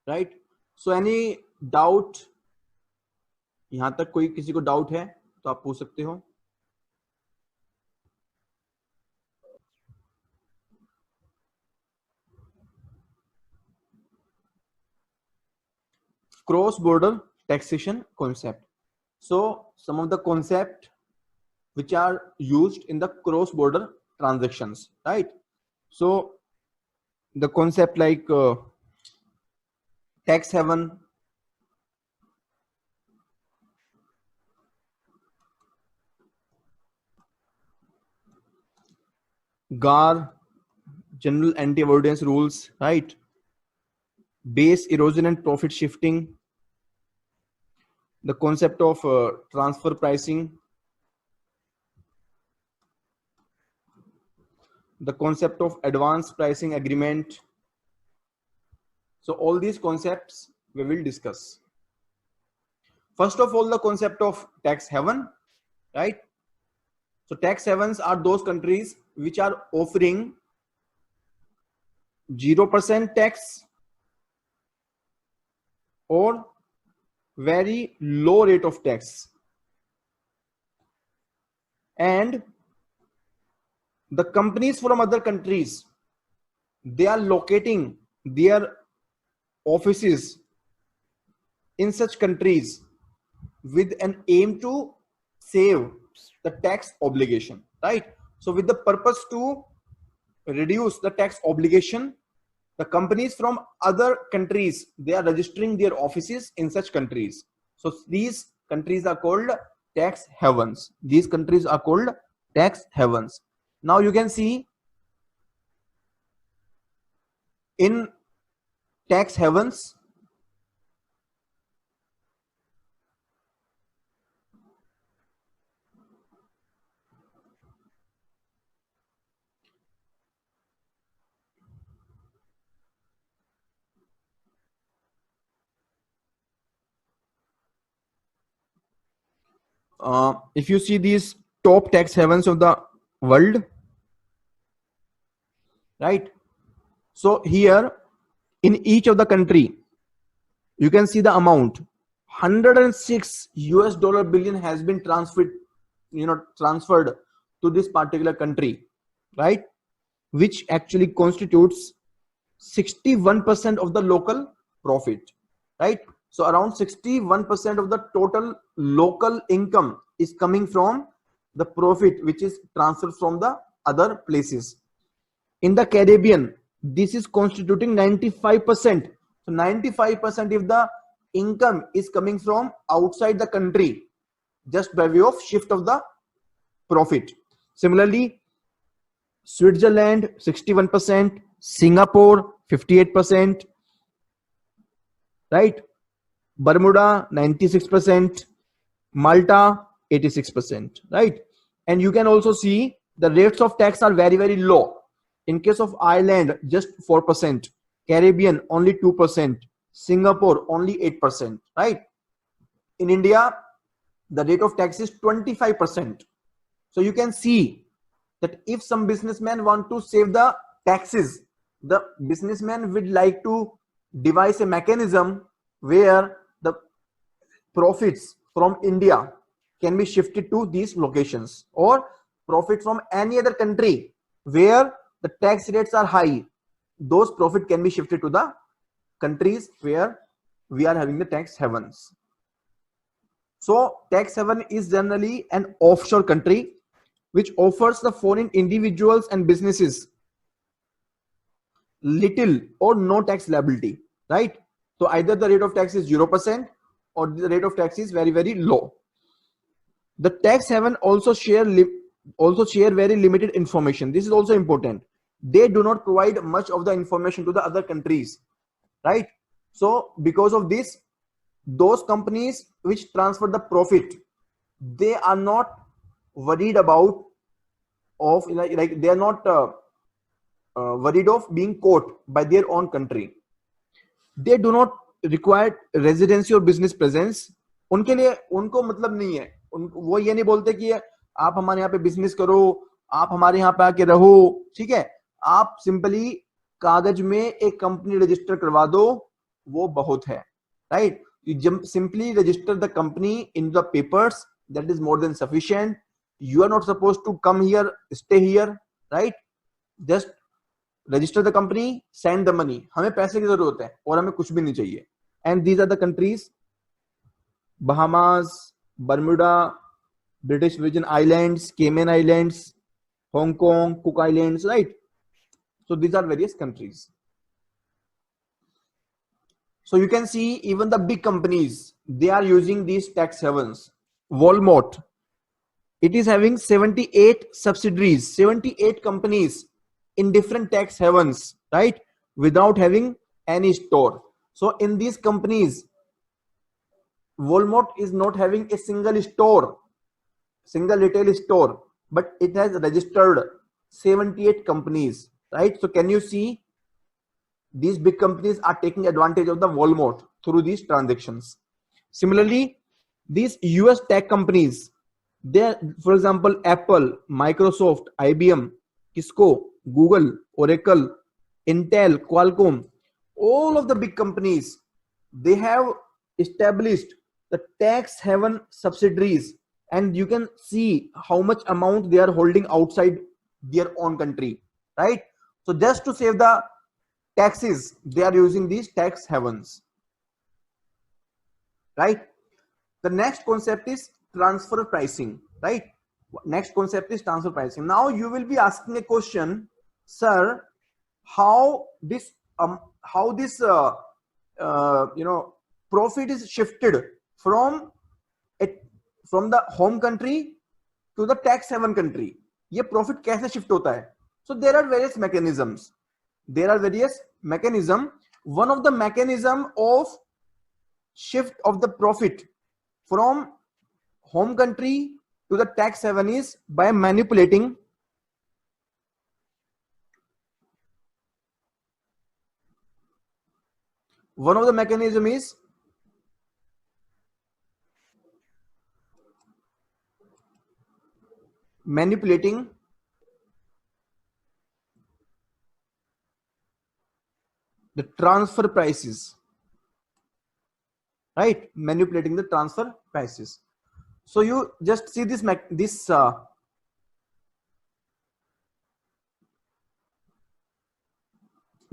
Speaker 1: Right? So any doubt? यहां तक कोई किसी को doubt है तो आप पूछ सकते हो. cross border taxation concept. So some of the concept which are used in the cross border transactions, right? So the concept like tax haven, GAR, general anti-avoidance rules, right? Base erosion and profit shifting, the concept of transfer pricing, the concept of advanced pricing agreement. So all these concepts we will discuss. First of all, the concept of tax haven, right? So tax havens are those countries which are offering 0% tax or very low rate of tax, and the companies from other countries, they are locating their offices in such countries with an aim to save the tax obligation, right? So with the purpose to reduce the tax obligation, the companies from other countries, they are registering their offices in such countries. So these countries are called tax havens. These countries are called tax havens. Now you can see in tax havens, if you see these top tax havens of the world, right? So here in each of the country, you can see the amount. 106 US dollar billion has been transferred to this particular country, right? Which actually constitutes 61% of the local profit, right? So around 61% of the total local income is coming from the profit which is transferred from the other places. In the Caribbean, this is constituting 95%. So 95% if the income is coming from outside the country, just by way of shift of the profit. Similarly, Switzerland 61%, Singapore 58%, right? Bermuda 96%, Malta 86%, right? And you can also see the rates of tax are very, very low. In case of Ireland, just 4%, Caribbean only 2%, Singapore only 8%, right? In India, the rate of tax is 25%. So you can see that if some businessman want to save the taxes, the businessman would like to devise a mechanism where the profits from India can be shifted to these locations, or profit from any other country where the tax rates are high, those profit can be shifted to the countries where we are having the tax havens. So tax haven is generally an offshore country which offers the foreign individuals and businesses little or no tax liability, right? So either the rate of tax is 0% or the rate of tax is very, very low. The tax haven also share very limited information. This is also important. They do not provide much of the information to the other countries, right? So because of this, those companies which transfer the profit, they are not worried about of like they are not worried of being caught by their own country. They do not require residency or business presence. उनके लिए उनको मतलब नहीं है, वो ये नहीं बोलते कि आप हमारे यहाँ पे बिजनेस करो, आप हमारे यहाँ पे आके रहो, ठीक है? आप सिंपली कागज में एक कंपनी रजिस्टर करवा दो, वो बहुत है, right? You simply register the company in the papers, that is more than sufficient. You are not supposed to come here, stay here, right? Just register the company, send the money. हमें पैसे की जरूरत है और हमें कुछ भी नहीं चाहिए. and these are the countries: Bahamas, Bermuda, British Virgin Islands, Cayman Islands, Hong Kong, Cook Islands, right? So these are various countries. So you can see even the big companies, they are using these tax havens. Walmart, it is having 78 subsidiaries, 78 companies in different tax havens, right? Without having any store. So in these companies, Walmart is not having a single store, single retail store, but it has registered 78 companies, right? So can you see these big companies are taking advantage of the Walmart through these transactions. Similarly, these US tech companies, they, for example, Apple, Microsoft, IBM, Cisco, Google, Oracle, Intel, Qualcomm, all of the big companies, they have established the tax haven subsidiaries, and you can see how much amount they are holding outside their own country, right? So just to save the taxes, they are using these tax havens, right? The next concept is transfer pricing, right? Next concept is transfer pricing. Now you will be asking a question, sir, how this profit is shifted from it, from the home country to the tax haven country, ये profit कैसे shift होता है? So there are various mechanisms. One of the mechanism of shift of the profit from home country to the tax haven is by manipulating one of the mechanism is manipulating the transfer prices, right? Manipulating the transfer prices. So you just see this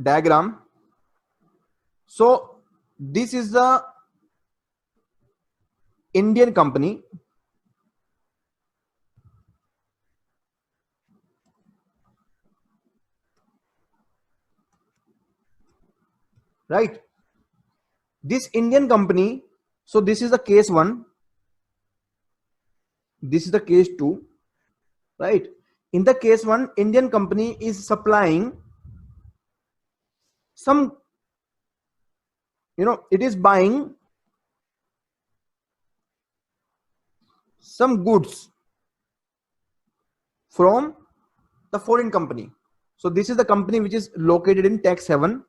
Speaker 1: diagram. So this is the Indian company, right? This Indian company, so this is the case 1, this is the case 2, right? In the case 1, Indian company is supplying some, it is buying some goods from the foreign company. So this is the company which is located in tax haven,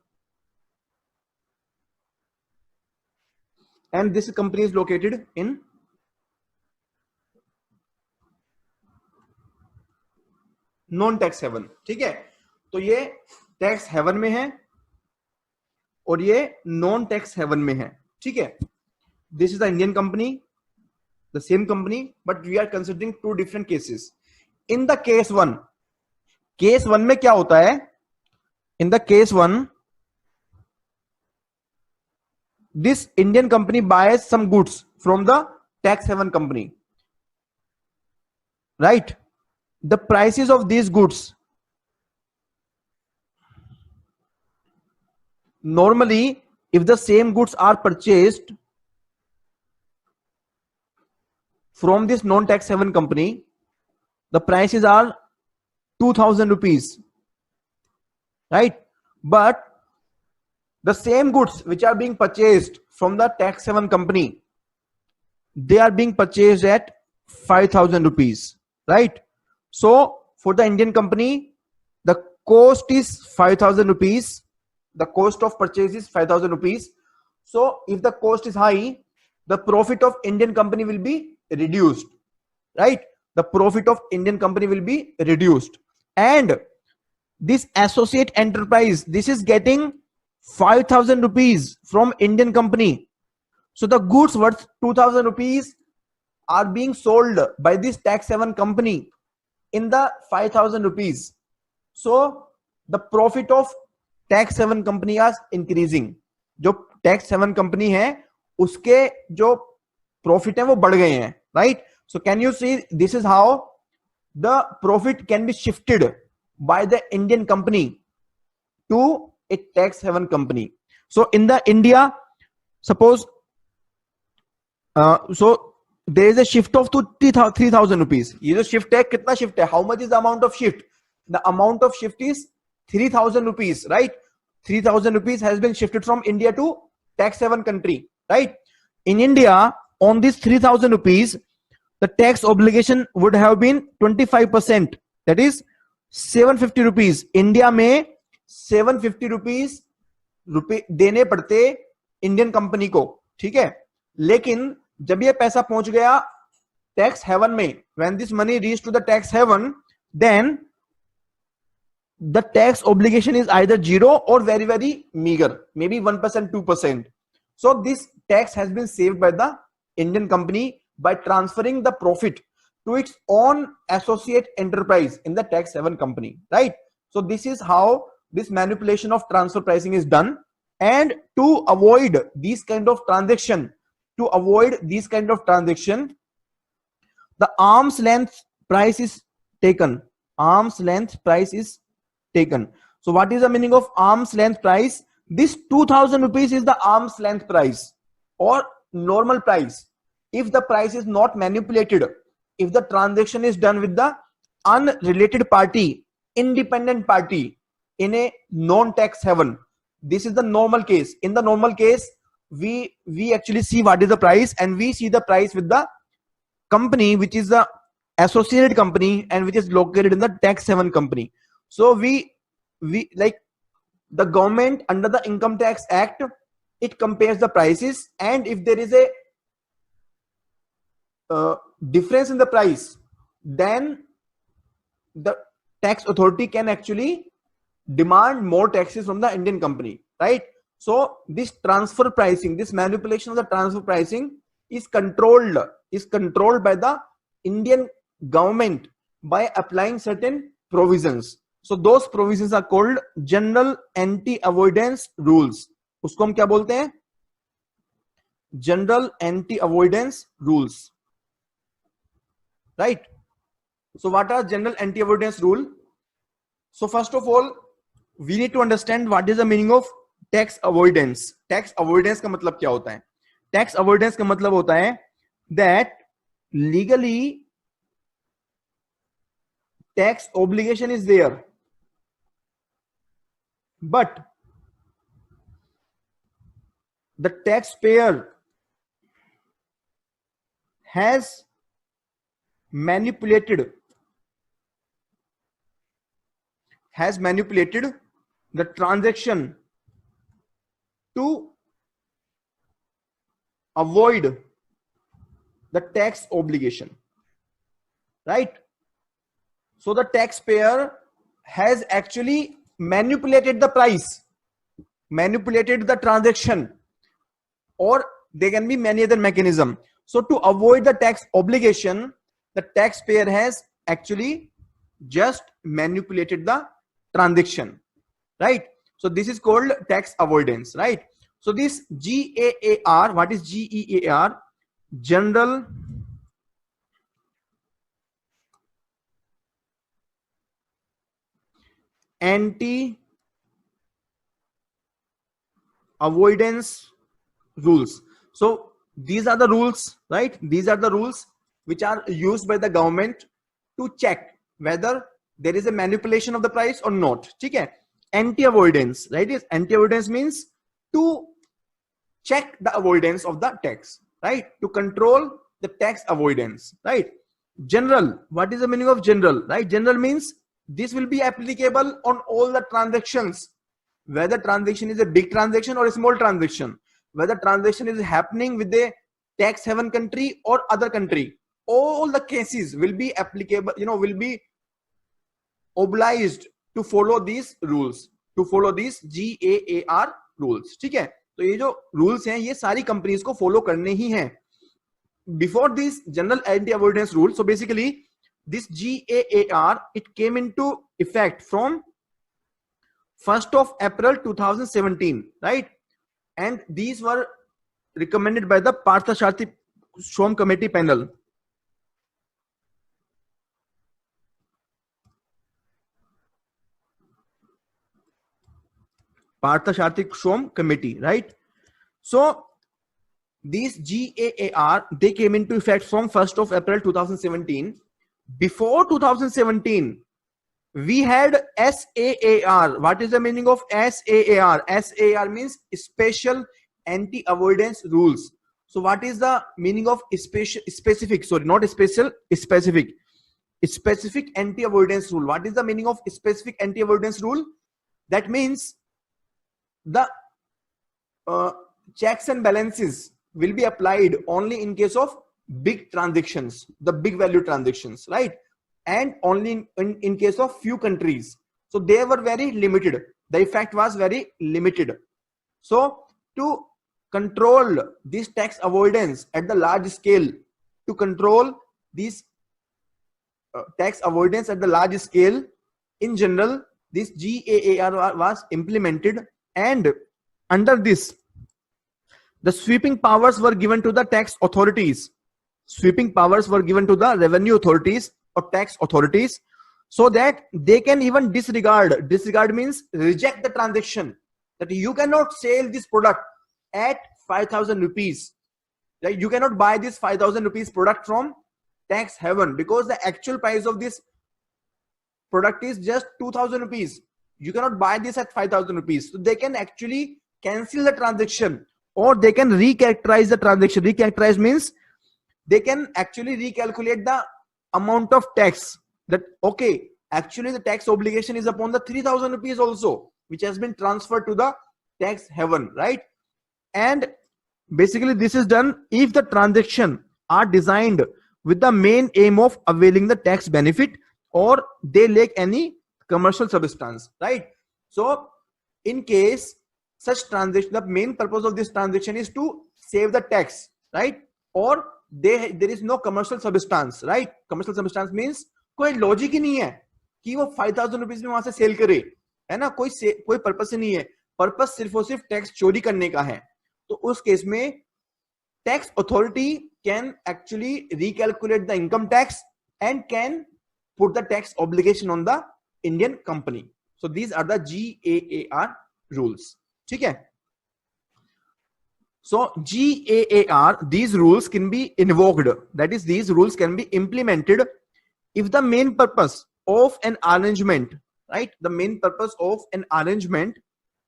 Speaker 1: and this company is located in non tax haven, ठीक है? तो ये tax haven में है और ये non tax haven में है, ठीक है? This is the Indian company, the same company, but we are considering 2 different cases. In the case 1 में क्या होता है? In the case 1, this Indian company buys some goods from the tax haven company, right? The prices of these goods, normally if the same goods are purchased from this non-tax haven company, the prices are 2000 rupees, right? But the same goods which are being purchased from the tax haven company, they are being purchased at 5000 rupees, right? So for the Indian company, the cost is 5000 rupees. The cost of purchase is 5000 rupees. So if the cost is high, the profit of Indian company will be reduced, right? The profit of Indian company will be reduced. And this associate enterprise, this is getting 5000 rupees from Indian company. So the goods worth 2000 rupees are being sold by this tax haven company in the 5000 rupees. So the profit of tax haven company is increasing. जो tax haven company है उसके जो profit है वो बढ़ गए हैं, right? So can you see this is how the profit can be shifted by the Indian company to a tax haven company. So in the India, suppose so there is a shift of to 3,000 rupees. ये जो shift है कितना shift है? How much is the amount of shift? The amount of shift is 3,000 rupees, right? 3,000 rupees has been shifted from India to tax haven country, right? In India, on this 3,000 rupees, the tax obligation would have been 25%. That is 750 rupees. India में 750 रुपए देने पड़ते Indian company को, ठीक है? लेकिन जब ये पैसा पहुंच गया टैक्स हेवन में, when this money reached to the tax heaven, then the tax obligation is either zero or very very meager, maybe 1%, 2%. So this tax has been saved by the Indian company by transferring the profit to its own associate enterprise in the tax haven company, right? So this is how this manipulation of transfer pricing is done. And to avoid these kind of transaction, the arm's length price is taken. So what is the meaning of arm's length price? This 2,000 rupees is the arm's length price or normal price. If the price is not manipulated, if the transaction is done with the unrelated party, independent party in a non-tax haven, this is the normal case. In the normal case, we actually see what is the price, and we see the price with the company which is the associated company and which is located in the tax haven company. So we like the government under the Income Tax Act, it compares the prices, and if there is a difference in the price, then the tax authority can actually demand more taxes from the Indian company, right? So this transfer pricing, this manipulation of the transfer pricing is controlled by the Indian government by applying certain provisions. So those provisions are called general anti-avoidance rules. उसको हम क्या बोलते हैं? General anti-avoidance rules, right? So what are general anti-avoidance rule? So first of all, we need to understand what is the meaning of tax avoidance. Tax avoidance का मतलब क्या होता है? Tax avoidance का मतलब होता है that legally tax obligation is there, but the taxpayer has manipulated the transaction to avoid the tax obligation, right? So the taxpayer has actually manipulated the price, manipulated the transaction, or there can be many other mechanism. So to avoid the tax obligation, the taxpayer has actually just manipulated the transaction, right? So this is called tax avoidance, right? So this GAAR, what is GEAR? General anti-avoidance rules. So these are the rules, right? These are the rules which are used by the government to check whether there is a manipulation of the price or not. ठीक है? Anti-avoidance, right? Anti-avoidance means to check the avoidance of the tax, right? To control the tax avoidance, right? General, what is the meaning of general, right? General means this will be applicable on all the transactions, whether transaction is a big transaction or a small transaction, whether transaction is happening with a tax haven country or other country, all the cases will be applicable, will be obliged to follow these rules, to follow these GAAR rules. ठीक है? तो ये जो rules हैं ये सारी companies को follow करने ही हैं. Before this general anti-avoidance rule, so basically this GAAR, it came into effect from 1st of April 2017, right? and these were recommended by the Parthasarathi Shom Committee panel. Parthasarathi Shom Committee, right? So these GAAR, they came into effect from 1st of April 2017. Before 2017, we had SAAR. What is the meaning of SAAR? SAAR means Special Anti-Avoidance Rules. So what is the meaning of specific? Sorry, not special, specific. Specific anti-avoidance rule. What is the meaning of specific anti-avoidance rule? That means the checks and balances will be applied only in case of big transactions, the big value transactions, right? And only in case of few countries. So they were very limited. The effect was very limited. So to control this tax avoidance at the large scale, to control this tax avoidance at the large scale, in general, this GAAR was implemented, and under this, the sweeping powers were given to the tax authorities. Sweeping powers were given to the revenue authorities or tax authorities, so that they can even disregard. Disregard means reject the transaction. That you cannot sell this product at 5,000 rupees. Right? You cannot buy this 5,000 rupees product from tax haven because the actual price of this product is just 2,000 rupees. You cannot buy this at 5,000 rupees. So they can actually cancel the transaction, or they can recharacterize the transaction. Recharacterize means they can actually recalculate the amount of tax. That okay, actually the tax obligation is upon the 3,000 rupees also, which has been transferred to the tax haven, right? And basically this is done if the transaction are designed with the main aim of availing the tax benefit, or they lack any commercial substance, right? So in case such transaction, the main purpose of this transaction is to save the tax, right? Or there is no commercial substance, right? Commercial substance means कोई logic ही नहीं है कि वो 5,000 rupees में वहां से cell करे, है ना? कोई पर्पस ही नहीं है. पर्पस सिर्फ और सिर्फ टैक्स चोरी करने का है. तो उस केस में tax authority can actually recalculate the income tax and can put the tax obligation on the Indian company. So these are the GAAR rules. ठीक है? So GAAR, these rules can be invoked. That is, these rules can be implemented if the main purpose of an arrangement, right? The main purpose of an arrangement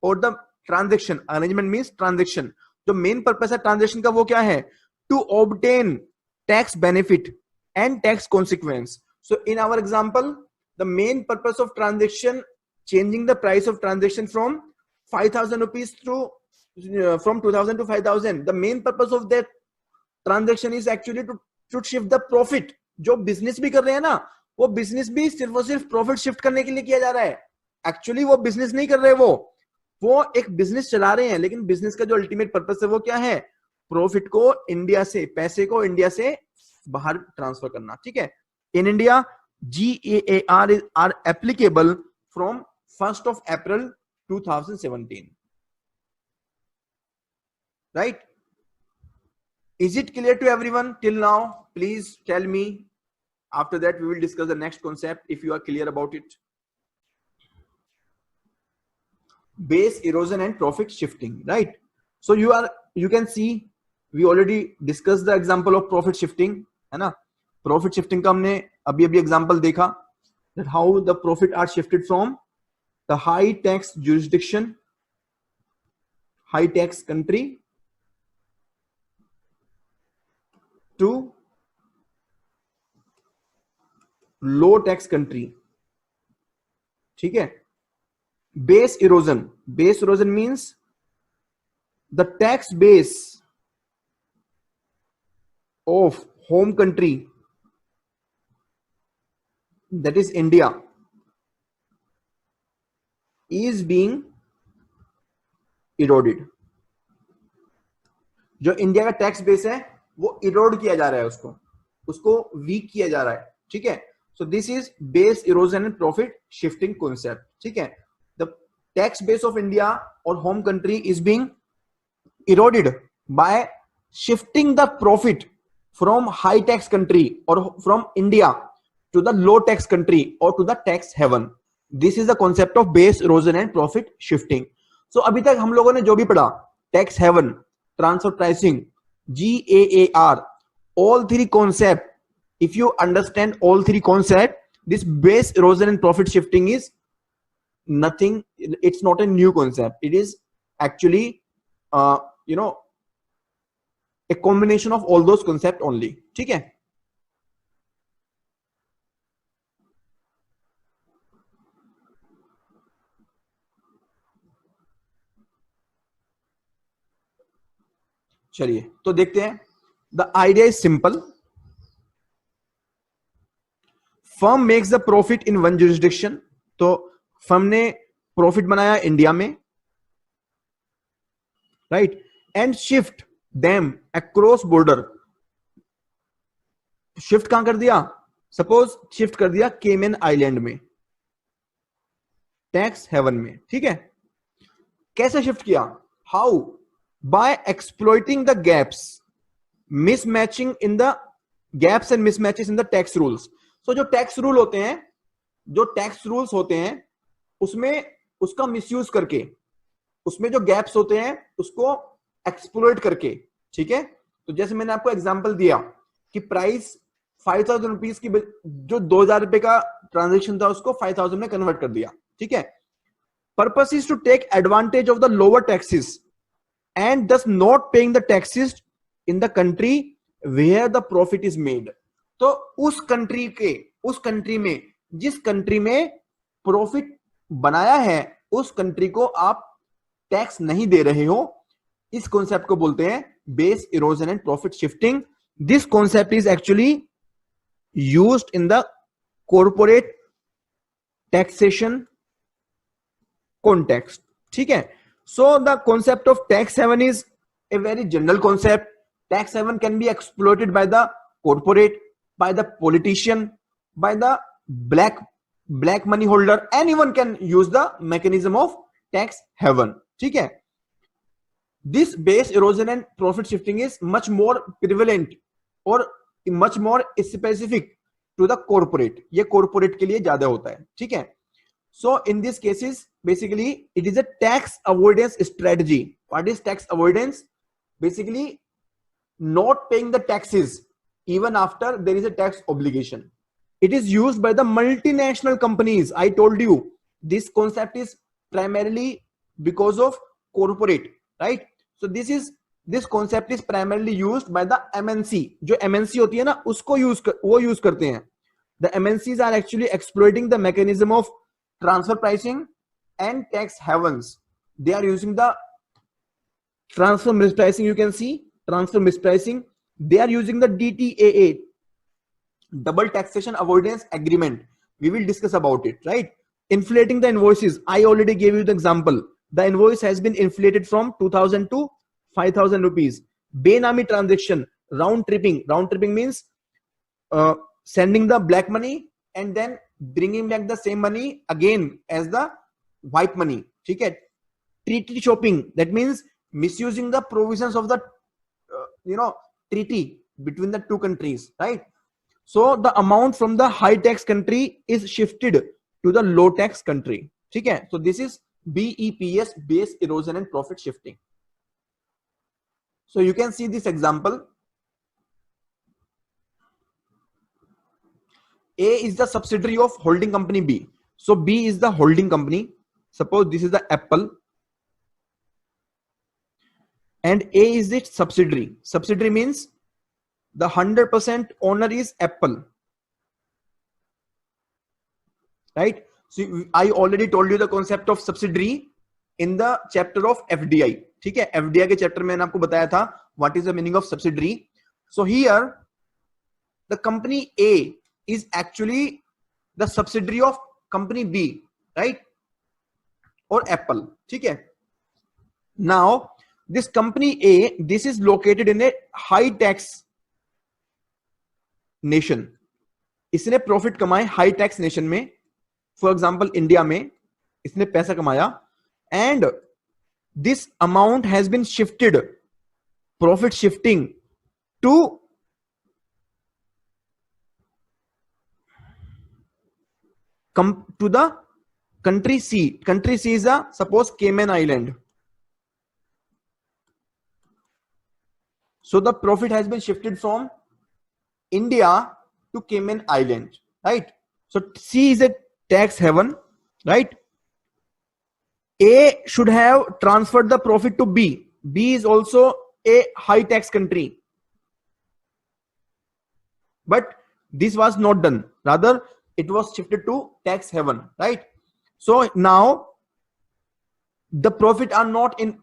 Speaker 1: or the transaction. Arrangement means transaction. The main purpose of transaction का वो क्या है? To obtain tax benefit and tax consequence. So in our example, the main purpose of transaction, changing the price of transaction from 5,000 rupees from 2,000 to 5,000. The main purpose of that transaction is actually to shift the profit. जो business भी कर रहे हैं ना, वो business भी सिर्फ और सिर्फ प्रॉफिट शिफ्ट करने के लिए किया जा रहा है. एक्चुअली वो बिजनेस नहीं कर रहे, वो एक बिजनेस चला रहे हैं, लेकिन बिजनेस का जो अल्टीमेट पर्पस है वो क्या है? प्रॉफिट को इंडिया से, पैसे को इंडिया से बाहर ट्रांसफर करना. ठीक है? In India GAAR are applicable from 1st of April 2017. Right? Is it clear to everyone till now? Please tell me. After that, we will discuss the next concept if you are clear about it. Base erosion and profit shifting, right? So you can see we already discussed the example of profit shifting, है ना? Profit shifting का हमने अभी example देखा, that how the profit are shifted from the high tax jurisdiction, high tax country to low tax country. ठीक है? Base erosion. Base erosion means the tax base of home country, that is India, is being eroded. जो India का tax base है वो इरोड किया जा रहा है, उसको वीक किया जा रहा है. ठीक है? So this is base erosion and profit shifting concept. ठीक है? The tax base of India और home country is being eroded by shifting the profit from high tax country or from India to the low tax country or to the tax haven. This is the concept of base erosion and profit shifting. So अभी तक हम लोगों ने जो भी पढ़ा, tax haven, transfer pricing, GAAP, all three concept, if you understand all three concept, this base erosion and profit shifting is nothing, it's not a new concept, it is actually you know, a combination of all those concept only. ठीक है, चलिए तो देखते हैं. The idea is simple. Firm makes the profit in one jurisdiction. तो firm ने profit बनाया India में, right, and shift them across border. Shift कहां कर दिया? सपोज शिफ्ट कर दिया केमन आइलैंड में, टैक्स हेवन में. ठीक है, कैसे शिफ्ट किया? How? By exploiting the gaps, mismatching in the gaps and mismatches in the tax rules. So जो टैक्स रूल होते हैं, जो टैक्स रूल्स होते हैं उसमें उसका मिसयूज करके, उसमें जो गैप्स होते हैं उसको एक्सप्लॉइट करके. ठीक है, तो जैसे मैंने आपको एग्जांपल दिया कि प्राइस 5000 रुपीज की, जो 2000 रुपए का ट्रांजेक्शन था उसको 5000 में कन्वर्ट कर दिया. ठीक है, purpose is to take advantage of the lower taxes and thus not paying the taxes in the country where the profit is made. तो उस कंट्री में जिस कंट्री में प्रॉफिट बनाया है उस कंट्री को आप टैक्स नहीं दे रहे हो. इस कॉन्सेप्ट को बोलते हैं base erosion and profit shifting. This concept is actually used in the corporate taxation context. ठीक है, so the concept of tax heaven is a very general concept. Tax haven can be exploited by the corporate, by the politician, by the black money holder. Anyone can use the mechanism of tax haven. ठीक है, this base erosion and profit shifting is much more prevalent or much more specific to the corporate. ये corporate के लिए ज्यादा होता है. ठीक है, so in these cases basically it is a tax avoidance strategy. What is tax avoidance? Basically not paying the taxes even after there is a tax obligation. It is used by the multinational companies. I told you this concept is primarily because of corporate, right? So this concept is primarily used by the MNC. जो MNC होती है ना उसको वो use करते हैं. The MNCs are actually exploiting the mechanism of transfer pricing and tax havens. They are using the transfer mispricing. You can see transfer mispricing. They are using the DTAA, double taxation avoidance agreement. We will discuss about it, right? Inflating the invoices. I already gave you the example. The invoice has been inflated from 2000 to 5000 rupees. Benami transaction, round tripping. Round tripping means sending the black money and then bringing back the same money again as the white money. ठीक है, treaty shopping. That means misusing the provisions of the treaty between the two countries, right? So the amount from the high tax country is shifted to the low tax country. ठीक है, so this is BEPS, base erosion and profit shifting. So you can see this example. A is the subsidiary of holding company B. So B is the holding company. Suppose this is the Apple and A is its subsidiary. Subsidiary means the 100% owner is Apple, right? So I already told you the concept of subsidiary in the chapter of FDI. ठीक है, FDI के chapter में मैंने आपको बताया था what is the meaning of subsidiary. So here the company A is actually the subsidiary of company B, right? Or Apple. ठीक है, now this company A, this is located in a high tax nation. इसने profit कमाए high tax nation में, for example India में इसने पैसा कमाया, and this amount has been shifted profit shifting to come to the country C. Country C is a suppose Cayman Island. So the profit has been shifted from India to Cayman Island, right? So C is a tax haven, right? A should have transferred the profit to B. B is also a high tax country. But this was not done. Rather, it was shifted to tax haven, right? So now the profit are not in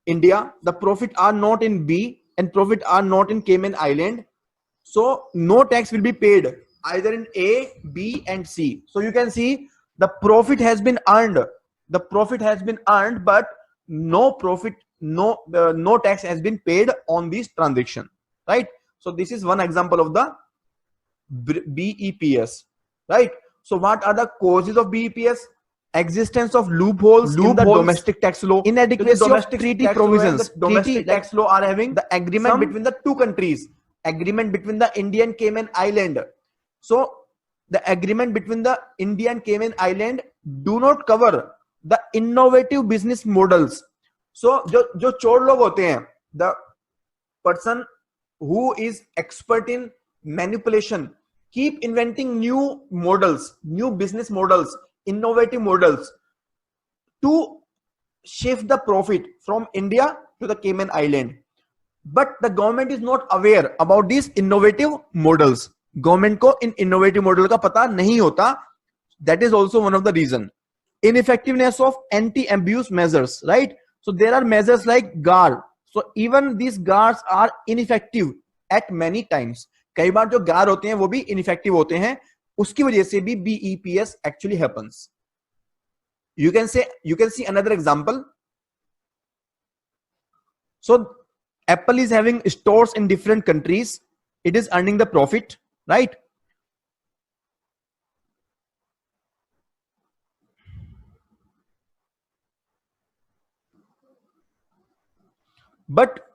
Speaker 1: India, the profit are not in B, and profit are not in Cayman Island. So no tax will be paid either in A, B, and C. So you can see the profit has been earned. The profit has been earned, but no profit, no tax has been paid on this transaction, right? So this is one example of the BEPS, right? So what are the causes of BEPS? Existence of loopholes in the domestic tax law, inadequacy of treaty provisions. Domestic tax law are having the agreement between the two countries, agreement between the India and Cayman Island. So the agreement between the India and Cayman Island do not cover the innovative business models. So जो चोर लोग होते हैं, the person who is expert in manipulation keep inventing new models, new business models, innovative models to shift the profit from India to the Cayman Island. But the government is not aware about these innovative models. Government को इन innovative model का पता नहीं होता. That is also one of the reason. Ineffectiveness of anti-abuse measures, right? So there are measures like GAR. So even these GARs are ineffective at many times. कई बार जो GAR होते हैं वो भी ineffective होते हैं. उसकी वजह से भी BEPS actually happens. You can see another example. So Apple is having stores in different countries. It is earning the profit, right? But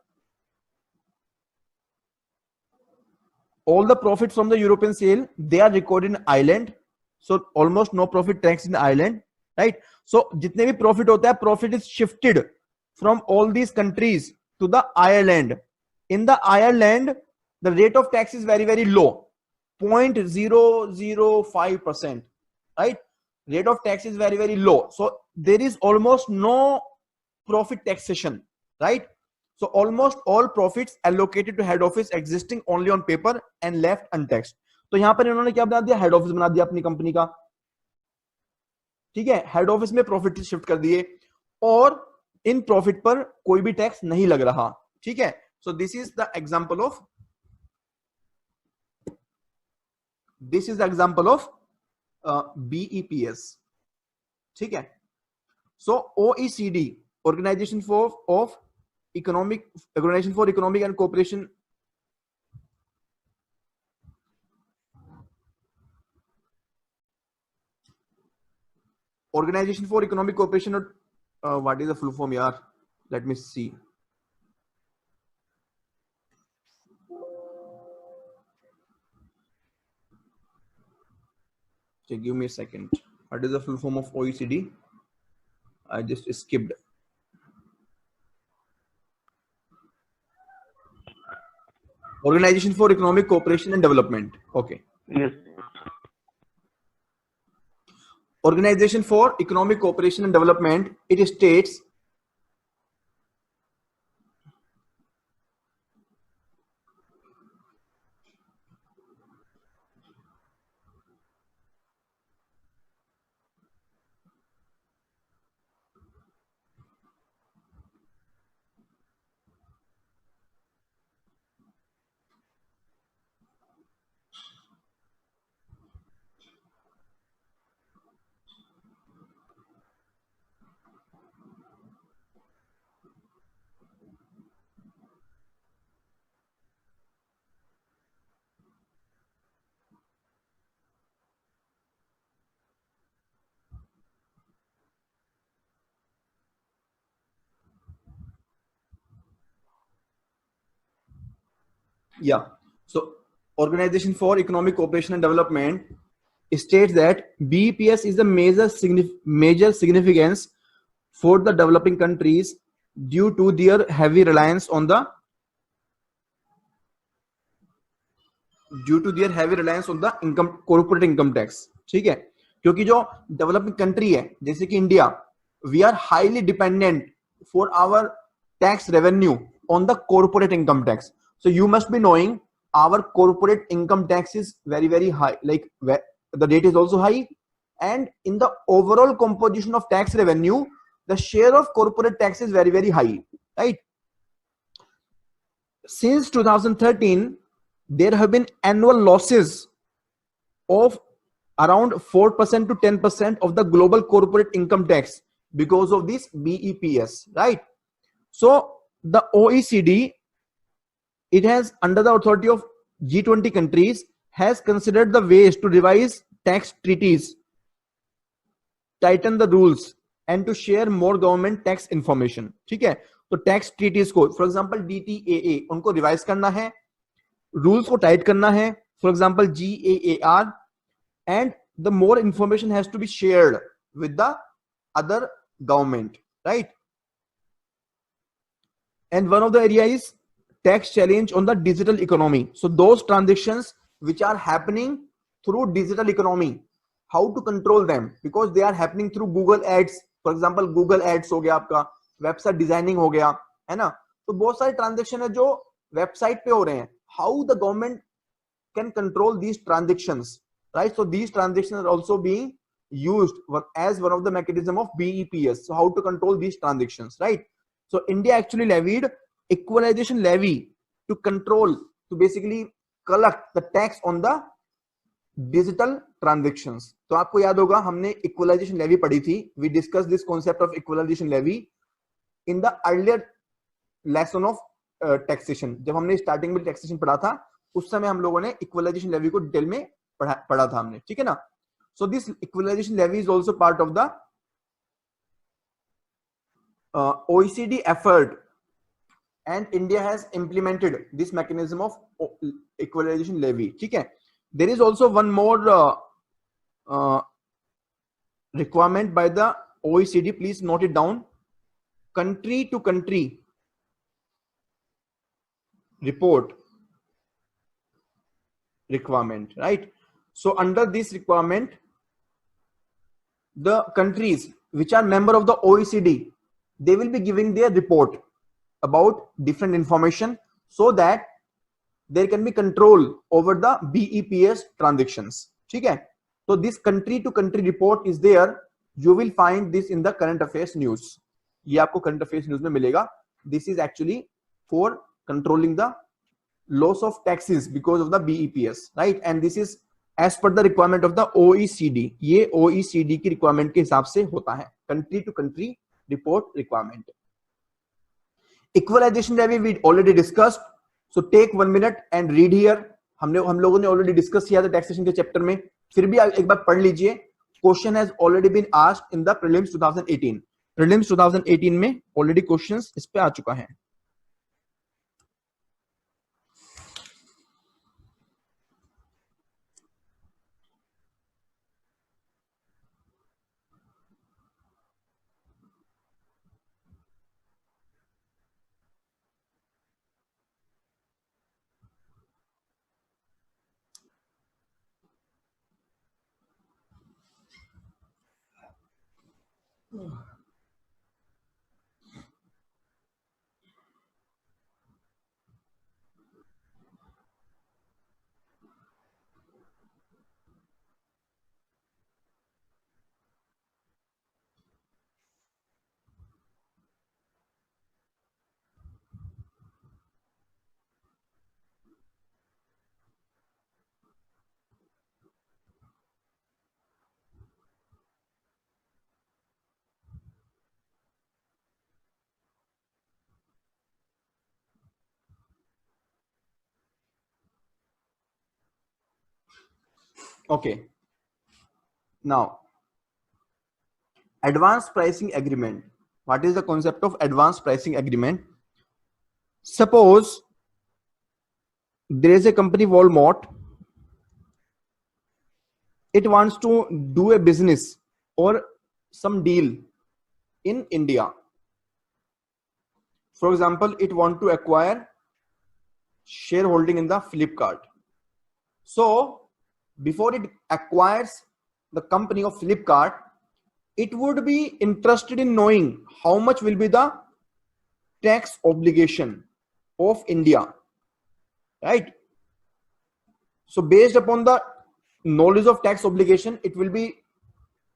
Speaker 1: all the profits from the European sale, they are recorded in Ireland. So almost no profit tax in Ireland, right? So जितने भी profit होता है, profit is shifted from all these countries to the Ireland. In the Ireland, the rate of tax is very, very low, 0.005%, right? Rate of tax is very, very low. So there is almost no profit taxation, right? So almost all profits allocated to head office existing only on paper and left untaxed. तो यहां पर इन्होंने क्या बना दिया, head office बना दिया अपनी कंपनी का, ठीक है, हेड ऑफिस में प्रॉफिट शिफ्ट कर दिए और इन प्रॉफिट पर कोई भी टैक्स नहीं लग रहा, ठीक है. So this is the example of BEPS, ठीक है. सो OECD, Organization for Economic and Cooperation, Organization for Economic Cooperation, what is the full form here? Let me see. Okay, give me a second. What is the full form of OECD? I just skipped. Organization for Economic Cooperation and Development. Okay.
Speaker 3: Yes.
Speaker 1: Organization for Economic Cooperation and Development, it states Yeah. So Organization for Economic Cooperation and Development states that BEPS is a major significance for the developing countries due to their heavy reliance on the income corporate income tax. ठीक है, क्योंकि जो developing country है जैसे कि India, we are highly dependent for our tax revenue on the corporate income tax. So you must be knowing our corporate income tax is very high, like the rate is also high, and in the overall composition of tax revenue the share of corporate tax is very high, right? Since 2013 there have been annual losses of around 4% to 10% of the global corporate income tax because of this BEPS, right? So the OECD, it has under the authority of G20 countries, has considered the ways to revise tax treaties, tighten the rules and to share more government tax information. ठीक है, तो tax treaties को for example DTAA उनको revise करना है, rules को tight करना है, for example GAAR, and the more information has to be shared with the other government, right? And one of the area is tax challenge on the digital economy. So those transactions which are happening through digital economy, how to control them, because they are happening through Google ads. For example, Google ads हो गया, आपका website designing हो गया, है ना? तो बहुत सारे ट्रांजेक्शन है जो वेबसाइट पे हो रहे हैं. How the government can control these transactions, right? So these transactions are also being used as one of the mechanism of BEPS. So how to control these transactions, right? So India actually levied equalization levy to control, to basically collect the tax on the digital transactions. तो आपको याद होगा हमने equalization levy पढ़ी थी. We discussed this concept of equalization levy in the earlier lesson of taxation. जब हमने starting में taxation पढ़ा था उस समय हम लोगों ने equalization levy को डिटेल में पढ़ा था हमने, ठीक है ना? So this equalization levy is also part of the OECD effort, and India has implemented this mechanism of equalization levy. ठीक है? There is also one more requirement by the OECD. Please note it down. Country to country report requirement, right? So under this requirement, the countries which are member of the OECD, they will be giving their report about different information so that there can be control over the BEPS transactions. ठीक है? So this country to country report is there. You will find this in the current affairs news. ये आपको current affairs news में मिलेगा. This is actually for controlling the loss of taxes because of the BEPS, right? And this is as per the requirement of the OECD. ये OECD की requirement के हिसाब से होता है. Country to country report requirement. Equalization levy we already discussed. So take 1 minute and read here. हम लोगों ने already discuss किया था taxation के chapter में. फिर भी एक बार पढ़ लीजिए. Question has already been asked in the prelims 2018. Prelims 2018 में already questions इस पे आ चुका है. Okay. Now, advanced pricing agreement. What is the concept of advanced pricing agreement? Suppose there is a company Walmart. It wants to do a business or some deal in India. For example, it want to acquire shareholding in the Flipkart. So before it acquires the company of Flipkart, it would be interested in knowing how much will be the tax obligation of India, right? So based upon the knowledge of tax obligation, it will be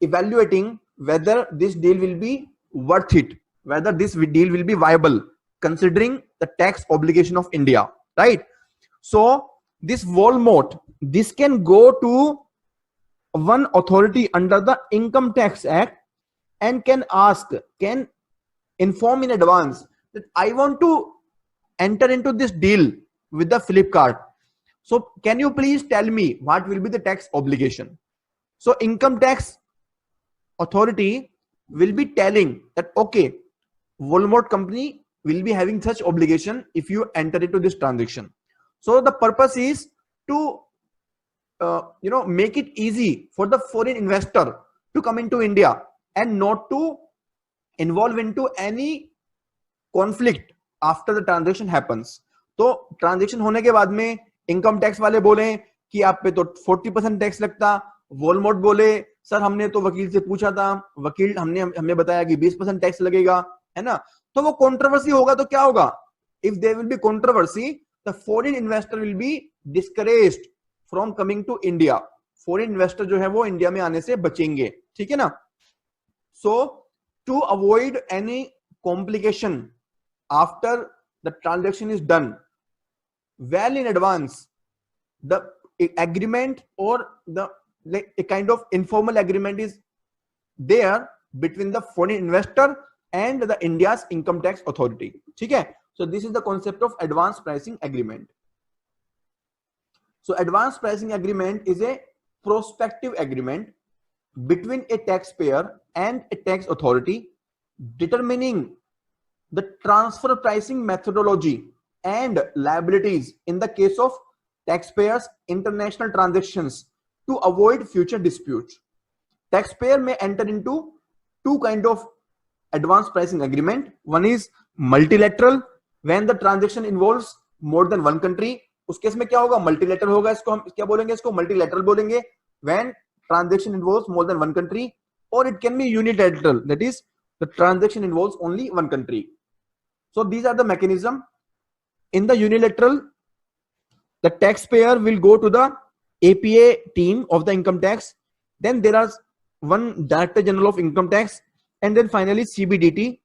Speaker 1: evaluating whether this deal will be worth it, whether this deal will be viable considering the tax obligation of India, right? So this Walmart, this can go to one authority under the Income Tax Act and can ask, can inform in advance that I want to enter into this deal with the Flipkart. So can you please tell me what will be the tax obligation? So income tax authority will be telling that, okay, Walmart company will be having such obligation if you enter into this transaction. So the purpose is to make it easy for the foreign investor to come into India and not to involve into any conflict after the transaction happens. तो transaction होने के बाद में income tax वाले बोले कि आप पे तो 40% टैक्स लगता, वॉलमार्ट बोले सर हमने तो वकील से पूछा था, वकील हमने बताया कि 20% टैक्स लगेगा, है ना? तो वो कंट्रोवर्सी होगा तो क्या होगा? If there will be controversy, the foreign investor will be discouraged from coming to India. Foreign investor जो है वो इंडिया में आने से बचेंगे, ठीक है ना? So to avoid any complication after the transaction is done, well in advance, the agreement or a kind of informal agreement is there between the foreign investor and the India's income tax authority. ठीक है? So this is the concept of advance pricing agreement. So advance pricing agreement is a prospective agreement between a taxpayer and a tax authority determining the transfer pricing methodology and liabilities in the case of taxpayers' international transactions to avoid future disputes. Taxpayer may enter into two kind of advance pricing agreement. One is multilateral, when the transaction involves more than one country. उस case में क्या होगा? Multilateral होगा. इसको हम क्या बोलेंगे? इसको मल्टीलेटरल बोलेंगे when transaction involves more than one country. Or it can be unilateral, that is the transaction involves only one country. So these are the mechanism. In the unilateral, the taxpayer will go to the APA team of the income tax. Then there are one Director General of Income Tax, and then finally CBDT,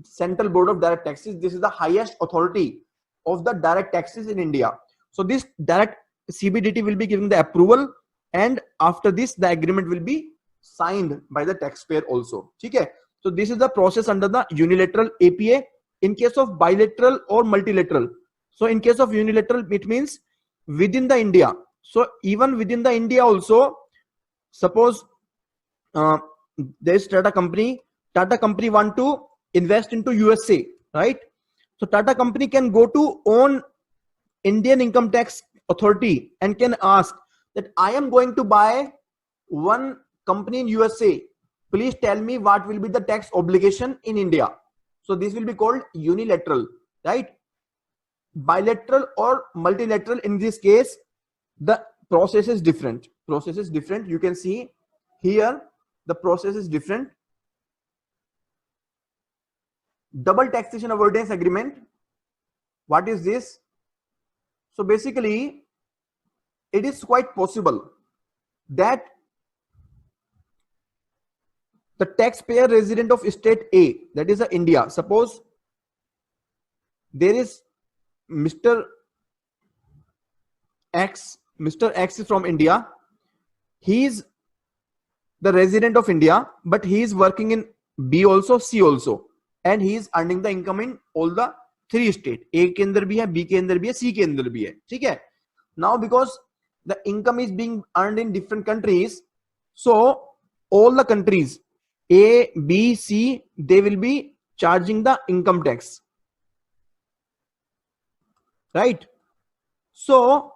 Speaker 1: Central Board of Direct Taxes. This is the highest authority of the direct taxes in India. So this direct CBDT will be giving the approval, and after this the agreement will be signed by the taxpayer also. Okay? So this is the process under the unilateral APA. In case of bilateral or multilateral, so in case of unilateral, it means within the India. So even within the India also, suppose there is Tata company want to invest into USA, right? So Tata company can go to own Indian income tax authority and can ask that I am going to buy one company in USA. Please tell me what will be the tax obligation in India. So this will be called unilateral, right? Bilateral or multilateral, in this case, the process is different. Process is different. You can see here the process is different. Double taxation avoidance agreement. What is this? So basically, it is quite possible that the taxpayer resident of state A, that is India, suppose there is Mr. X is from India. He is the resident of India, but he is working in B also, C also, and he is earning the income in all the three states. A के अंदर भी है, B के अंदर भी है, C के अंदर भी है, ठीक है? Now because the income is being earned in different countries, so all the countries A, B, C, they will be charging the income tax, right? So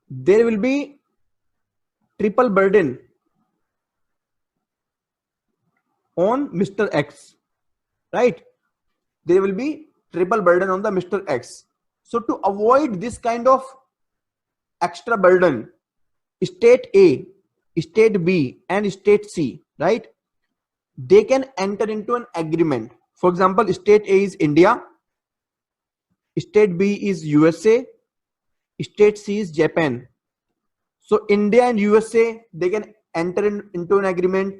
Speaker 1: there will be triple burden on Mr. X, right? There will be triple burden on the Mr. X. So to avoid this kind of extra burden, state A, state B, and state C, right? They can enter into an agreement. For example, state A is India, state B is USA, state C is Japan. So India and USA, they can enter into an agreement.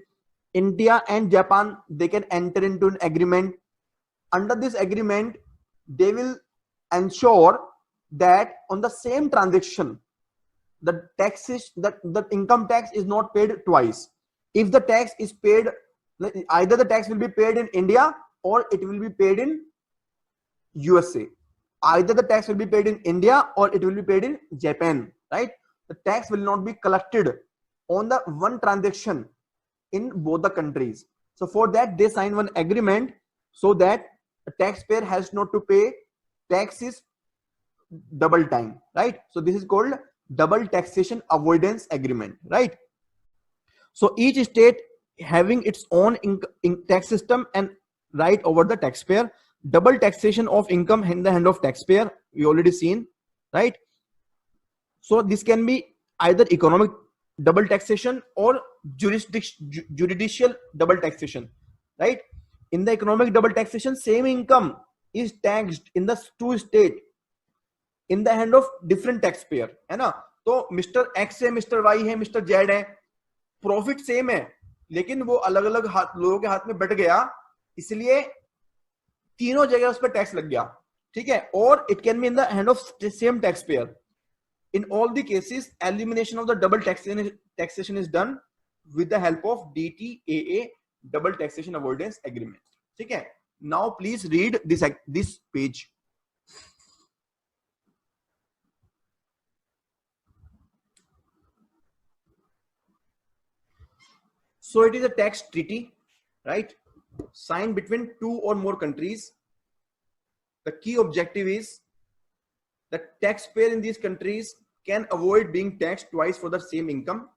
Speaker 1: India and Japan, they can enter into an agreement. Under this agreement, they will ensure that on the same transaction, the tax is that the income tax is not paid twice. If the tax is paid, either the tax will be paid in India or it will be paid in USA. Either the tax will be paid in India or it will be paid in Japan, right? The tax will not be collected on the one transaction in both the countries. So for that, they sign one agreement so that a taxpayer has not to pay taxes double time, right? So this is called double taxation avoidance agreement, right? So each state having its own tax system and right over the taxpayer. Double taxation of income in the hand of taxpayer, we already seen, right? So this can be either economic double taxation or judicial double taxation, right? In the economic double taxation, same income is taxed in the two state in the hand of different taxpayer, है ना? तो mister x है, mister Y है, mister Z है, profit same है, लेकिन वो अलग अलग लोगों के हाथ में बट गया, इसलिए तीनों जगह उस पर टैक्स लग गया, ठीक है? और it can be in the hand of same tax payer. In all the cases, elimination of the double taxation is done with the help of DTAA, double taxation avoidance agreement. ठीक है? Now please read this page. So it is a tax treaty, right? Signed between two or more countries. The key objective is the taxpayer in these countries can avoid being taxed twice for the same income.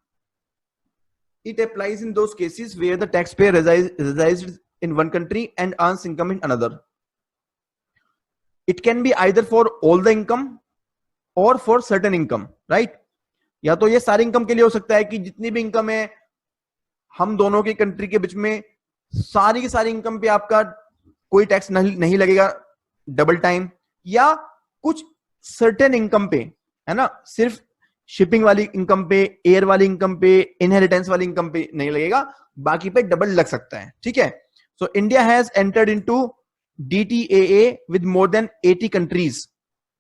Speaker 1: It applies in those cases where the taxpayer resides in one country and earns income in another. It can be either for all the income or for certain income, right? या तो ये सारी income के लिए हो सकता है कि जितनी भी इनकम है हम दोनों की कंट्री के बीच में सारी की सारी इनकम पे आपका कोई टैक्स नहीं लगेगा डबल टाइम, या कुछ सर्टेन इनकम पे, है ना, सिर्फ शिपिंग वाली इनकम पे, एयर वाली इनकम पे, इनहेरिटेंस वाली इनकम पे नहीं लगेगा, बाकी पे डबल लग सकता है, ठीक है? So India has entered into DTAA with more than 80 countries,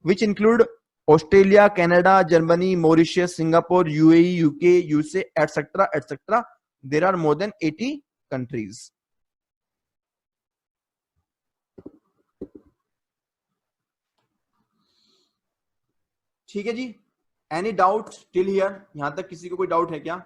Speaker 1: which include Australia, Canada, Germany, Mauritius, Singapore, UAE, UK, USA, etc., etc. There are more than 80 countries. ठीक है जी? Any doubt till here? यहां तक किसी को कोई doubt है क्या?